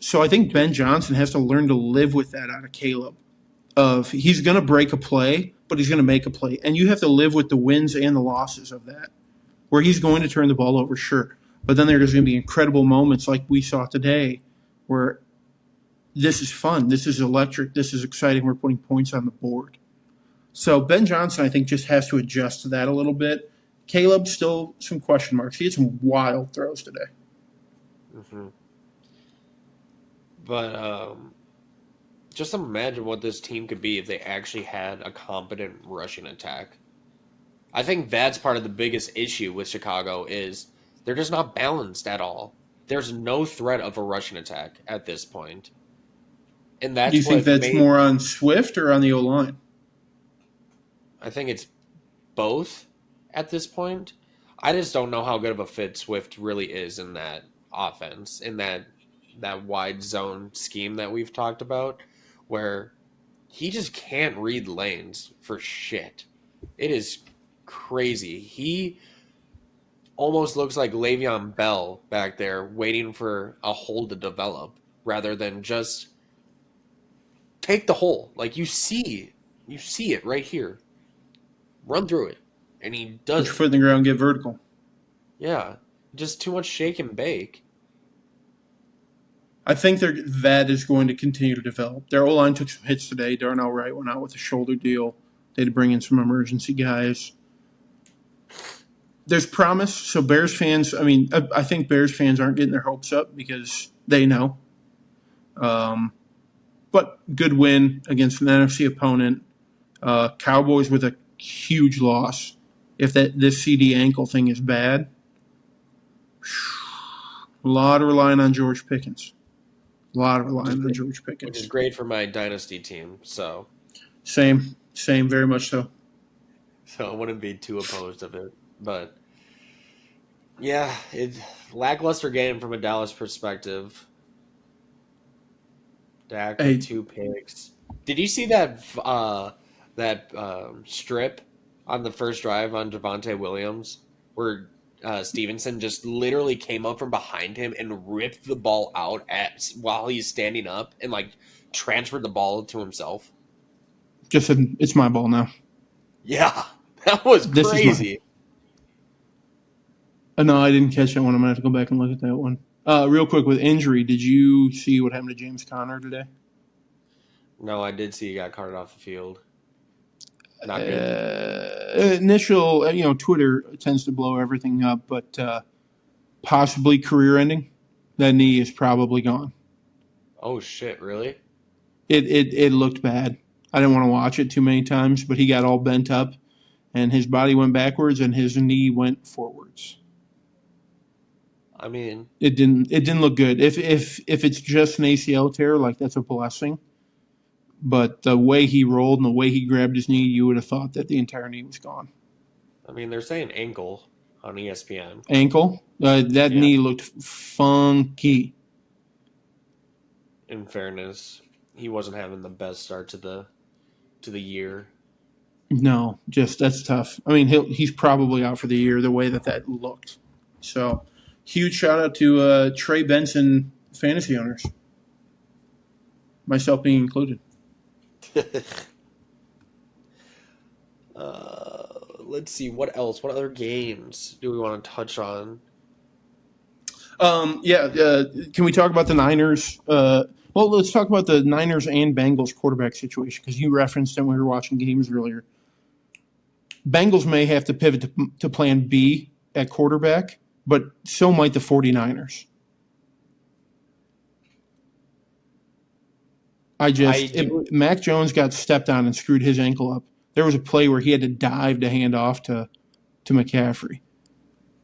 So I think Ben Johnson has to learn to live with that out of Caleb. Of he's going to break a play, but he's going to make a play, and you have to live with the wins and the losses of that. Where he's going to turn the ball over, sure, but then there's going to be incredible moments like we saw today, where this is fun, this is electric, this is exciting. We're putting points on the board. So Ben Johnson, I think, just has to adjust to that a little bit. Caleb, still some question marks. He had some wild throws today. Mm-hmm. But just imagine what this team could be if they actually had a competent rushing attack. I think that's part of the biggest issue with Chicago is they're just not balanced at all. There's no threat of a rushing attack at this point. And Do you that's think what that's made more on Swift or on the O line? I think it's both at this point. I just don't know how good of a fit Swift really is in that offense, in that wide zone scheme that we've talked about, where he just can't read lanes for shit. It is crazy. He almost looks like Le'Veon Bell back there waiting for a hole to develop rather than just take the hole. Like you see it right here. Run through it. And he Put does your it. foot in the ground, get vertical. Yeah. Just too much shake and bake. I think that is going to continue to develop. Their O line took some hits today. Darnell Wright went out with a shoulder deal. They had to bring in some emergency guys. there's promise. So Bears fans, I think Bears fans aren't getting their hopes up because they know. But good win against an NFC opponent. Cowboys with a huge loss. If this CD ankle thing is bad, a lot of relying on George Pickens. Which is great for my dynasty team. So Same, very much so. I wouldn't be too opposed of it. But yeah, lackluster game from a Dallas perspective. Dak with Hey, 2 picks. Did you see that strip on the first drive on Javonte Williams where Stevenson just literally came up from behind him and ripped the ball out while he's standing up and like transferred the ball to himself? just said it's my ball now. Yeah, that was crazy. No, I didn't catch that one. I'm gonna have to go back and look at that one. Real quick with injury, did you see what happened to James Conner today? No, I did see he got carted off the field. Not good. Initial, Twitter tends to blow everything up, but possibly career-ending. That knee is probably gone. Oh shit! Really? It looked bad. I didn't want to watch it too many times, but he got all bent up, and his body went backwards, and his knee went forwards. I mean, it didn't look good. If it's just an ACL tear, like that's a blessing. But the way he rolled and the way he grabbed his knee, you would have thought that the entire knee was gone. I mean, they're saying ankle on ESPN. Ankle? That knee looked funky. In fairness, he wasn't having the best start to the year. No, that's tough. I mean, he's probably out for the year the way that looked. So, huge shout out to Trey Benson fantasy owners, myself being included. Let's see, what else? What other games do we want to touch on? Can we talk about the Niners? Well, let's talk about the Niners and Bengals quarterback situation because you referenced it when we were watching games earlier. Bengals may have to pivot to plan B at quarterback, but so might the 49ers. If Mac Jones got stepped on and screwed his ankle up, there was a play where he had to dive to hand off to McCaffrey.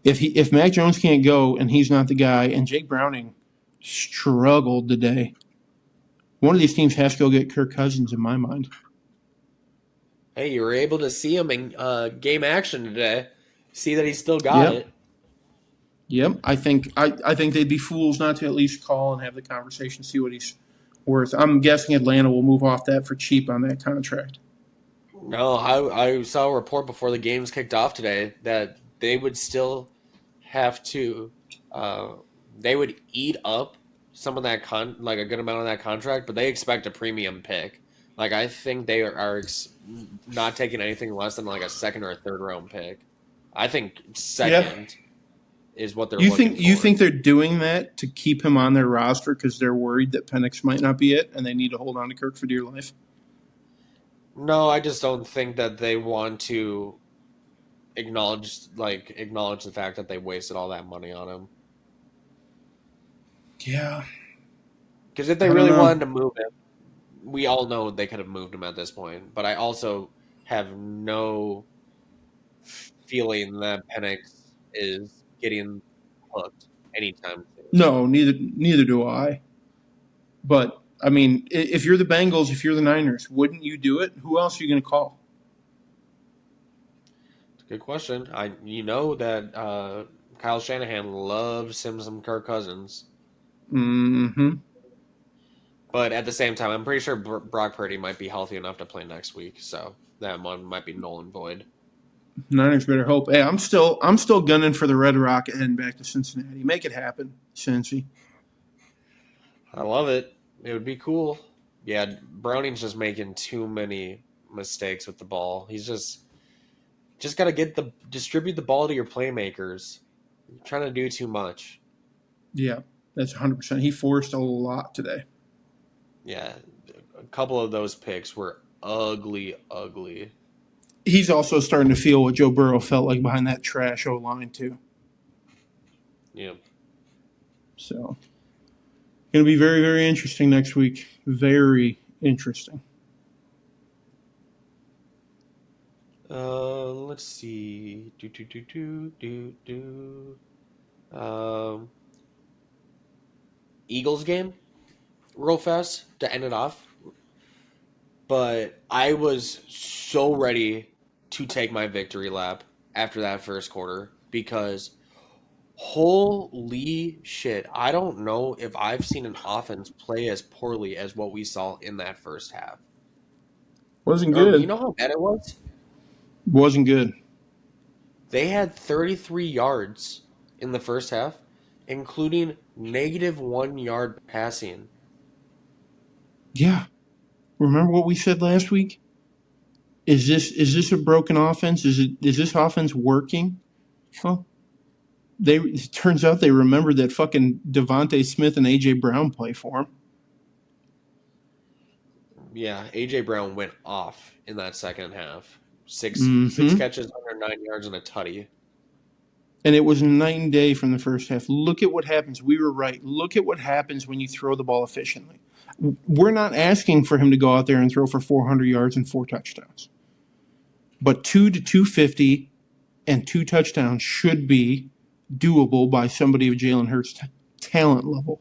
If Mac Jones can't go and he's not the guy, and Jake Browning struggled today, one of these teams has to go get Kirk Cousins in my mind. Hey, you were able to see him in game action today. See that he still got it. Yep, I think they'd be fools not to at least call and have the conversation, see what he's worth. I'm guessing Atlanta will move off that for cheap on that contract. No, I saw a report before the games kicked off today that they would still have to they would eat up some of that like a good amount of that contract, but they expect a premium pick. Like I think they are not taking anything less than like a second or a third round pick. I think second is what they're looking for. You think they're doing that to keep him on their roster because they're worried that Penix might not be it and they need to hold on to Kirk for dear life? No, I just don't think that they want to acknowledge the fact that they wasted all that money on him. Yeah. Because if they really wanted to move him, we all know they could have moved him at this point. But I also have no feeling that Penix is getting hooked anytime soon. No, neither do I. But I mean, if you're the Bengals, if you're the Niners, wouldn't you do it? Who else are you going to call? It's a good question. You know that Kyle Shanahan loves him some Kirk Cousins. Mm-hmm. But at the same time, I'm pretty sure Brock Purdy might be healthy enough to play next week, so that one might be null and void. Niners better hope. Hey, I'm still gunning for the Red Rocket heading back to Cincinnati. Make it happen, Cincy. I love it. It would be cool. Yeah, Browning's just making too many mistakes with the ball. He's just got to distribute the ball to your playmakers. You're trying to do too much. Yeah, that's 100%. He forced a lot today. Yeah, a couple of those picks were ugly. he's also starting to feel what Joe Burrow felt like behind that trash O-line, too. Yeah. So, going to be very, very interesting next week. Very interesting. Let's see. Eagles game, real fast to end it off. But I was so ready to take my victory lap after that first quarter because holy shit, I don't know if I've seen an offense play as poorly as what we saw in that first half. Wasn't Herb, you good. know how bad it was? Wasn't good. They had 33 yards in the first half, including -1 yard passing. Yeah. Remember what we said last week? Is this a broken offense? Is this offense working? Well, it turns out they remembered that fucking Devontae Smith and AJ Brown play for him. Yeah, AJ Brown went off in that second half. Six Mm-hmm. catches under 9 yards and a tutty. And it was night and day from the first half. Look at what happens. We were right. Look at what happens when you throw the ball efficiently. We're not asking for him to go out there and throw for 400 yards and 4 touchdowns. But 2 to 250 and 2 touchdowns should be doable by somebody of Jalen Hurts' talent level.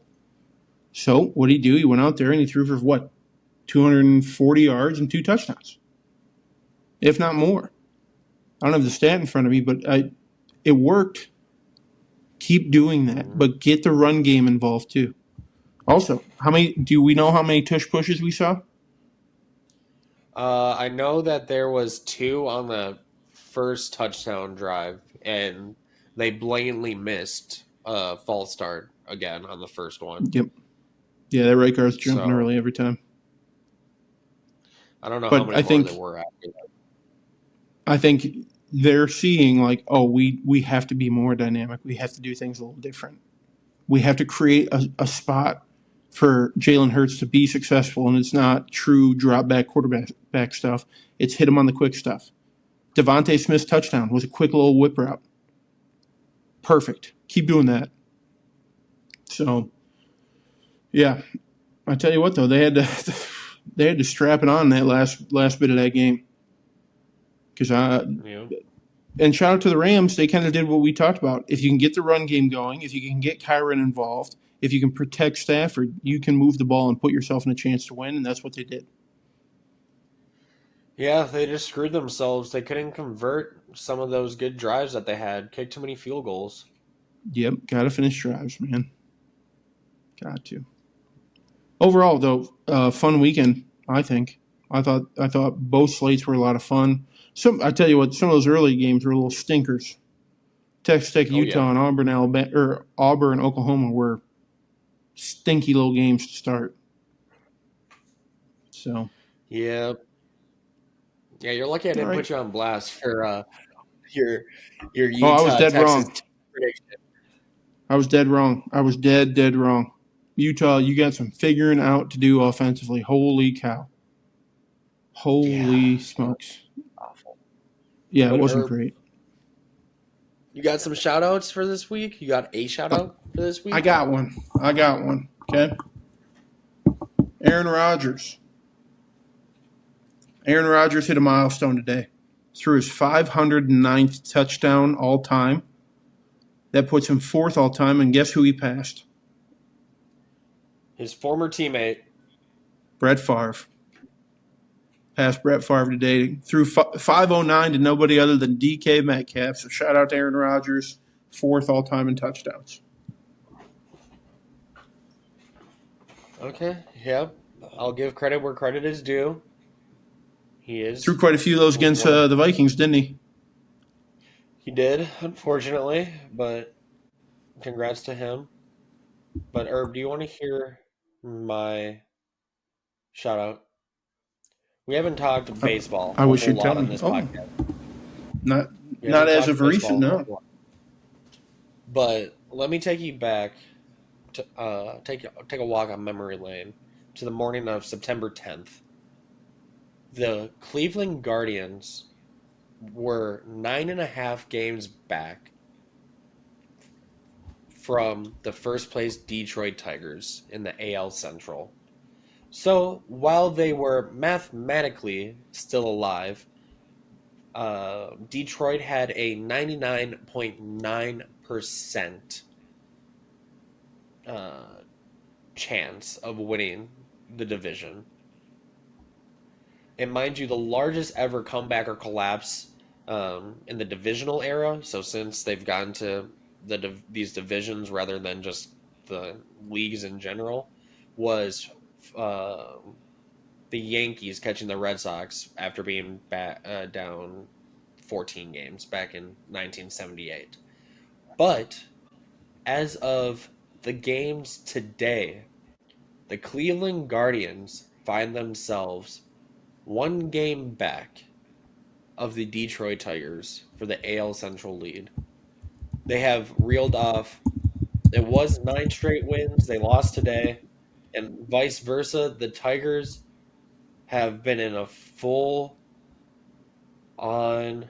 So what did he do? He went out there and he threw for what? 240 yards and 2 touchdowns, if not more. I don't have the stat in front of me, but it worked. Keep doing that, but get the run game involved too. Also, do we know how many tush pushes we saw? I know that there was 2 on the first touchdown drive, and they blatantly missed a false start again on the first one. Yep. Yeah, that right guard's jumping So, early every time. I don't know how But many more there were after that. I think they're seeing like, oh, we have to be more dynamic. We have to do things a little different. We have to create a spot for Jalen Hurts to be successful, and it's not true drop back quarterback stuff. It's hit him on the quick stuff. Devontae Smith's touchdown was a quick little whip route. Perfect. Keep doing that. So, yeah, I tell you what though, they had to strap it on that last bit of that game because and shout out to the Rams. They kind of did what we talked about. If you can get the run game going, if you can get Kyron involved, if you can protect Stafford, you can move the ball and put yourself in a chance to win, and that's what they did. Yeah, they just screwed themselves. They couldn't convert some of those good drives that they had. Kicked too many field goals. Yep, got to finish drives, man. Got to. Overall, though, fun weekend. I think. I thought both slates were a lot of fun. I tell you what, some of those early games were little stinkers. Texas Tech, Utah, and Auburn, Alabama, or Auburn, Oklahoma were stinky little games to start. So. Yeah. Yeah, you're lucky I didn't put you on blast for your Utah I was dead Texas wrong. prediction. I was dead wrong. I was dead wrong. Utah, you got some figuring out to do offensively. Holy cow. Holy smokes. Awful. Yeah, it wasn't great. You got some shout outs for this week? You got a shout out for this week? I got one. Okay. Aaron Rodgers. Aaron Rodgers hit a milestone today. Threw his 509th touchdown all time. That puts him 4th all time, and guess who he passed? His former teammate. Brett Favre. Passed Brett Favre today. Threw 509 to nobody other than DK Metcalf. So shout out to Aaron Rodgers, 4th all time in touchdowns. Okay, yep. I'll give credit where credit is due. He is. Threw quite a few of those against the Vikings, didn't he? He did, unfortunately, but congrats to him. But Herb, do you want to hear my shout out? We haven't talked baseball. I wish you'd tell me. On this podcast. Not as of recent, no. But let me take you back to take a walk on memory lane to the morning of September 10th. The Cleveland Guardians were 9.5 games back from the first place Detroit Tigers in the AL Central. So while they were mathematically still alive, Detroit had a 99.9% chance of winning the division. And mind you, the largest ever comeback or collapse in the divisional era. So since they've gotten to these divisions rather than just the leagues in general, was uh, the Yankees catching the Red Sox after being down 14 games back in 1978. But as of the games today, the Cleveland Guardians find themselves one game back of the Detroit Tigers for the AL Central lead. They have reeled off, it was 9 straight wins. They lost today, and vice versa. The Tigers have been in a full on.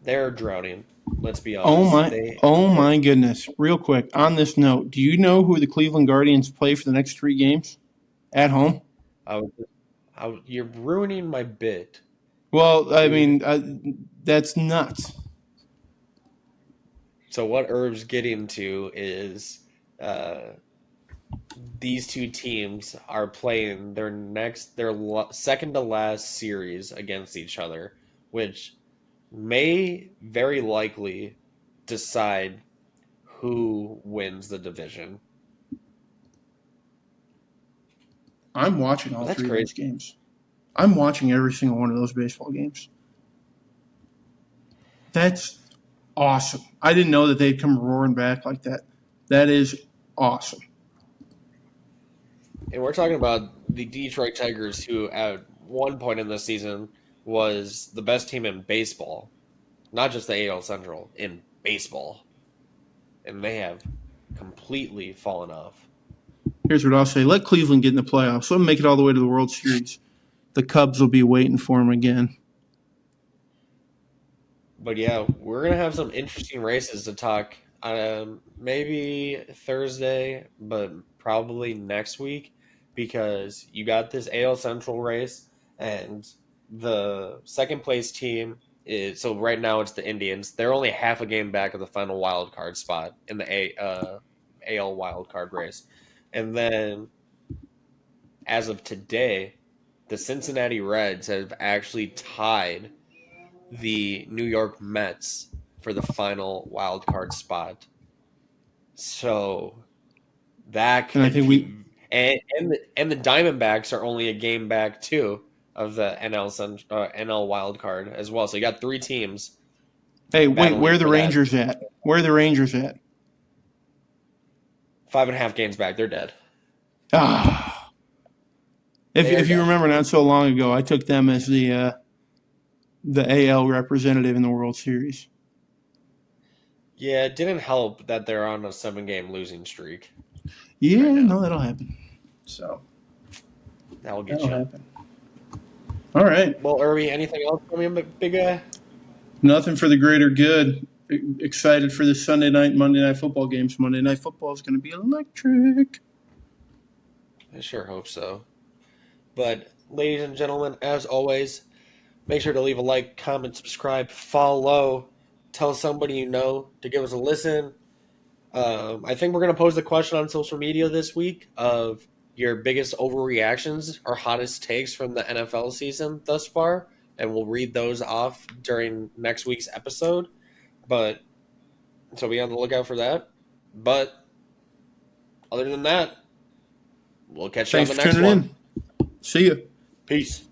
They're drowning. Let's be honest. Oh my goodness! Real quick on this note, do you know who the Cleveland Guardians play for the next 3 games at home? You're ruining my bit. Well, I mean, that's nuts. So what Herb's getting to is these two teams are playing their second to last series against each other, which may very likely decide who wins the division. I'm watching all 3 of those games. I'm watching every single one of those baseball games. That's awesome. I didn't know that they'd come roaring back like that. That is awesome. And we're talking about the Detroit Tigers, who at one point in the season was the best team in baseball, not just the AL Central, in baseball. And they have completely fallen off. Here's what I'll say. Let Cleveland get in the playoffs. Let them make it all the way to the World Series. The Cubs will be waiting for them again. But yeah, we're going to have some interesting races to talk. Maybe Thursday, but probably next week, because you got this AL Central race, and the second place team is, so right now it's the Indians. They're only half a game back of the final wild card spot in the AL wild card race. And then as of today, the Cincinnati Reds have actually tied the New York Mets for the final wild card spot. So that could and the Diamondbacks are only a game back too of the NL wild card as well. So you got 3 teams. Hey, wait, where are the Rangers at? Where are the Rangers at? 5.5 games back. They're dead. Ah. If you remember, not so long ago, I took them as the AL representative in the World Series. Yeah, it didn't help that they're on a 7-game losing streak. Yeah, right, no, that'll happen. So that'll get you. Happen. All right. Well, Irby, anything else from you, big guy? Nothing for the greater good. Excited for the Sunday night, Monday night football games. Monday night football is going to be electric. I sure hope so. But, ladies and gentlemen, as always, make sure to leave a like, comment, subscribe, follow, tell somebody you know to give us a listen. I think we're going to pose the question on social media this week of your biggest overreactions or hottest takes from the NFL season thus far, and we'll read those off during next week's episode. But so be on the lookout for that. But other than that, we'll catch you on the next one. See you. Peace.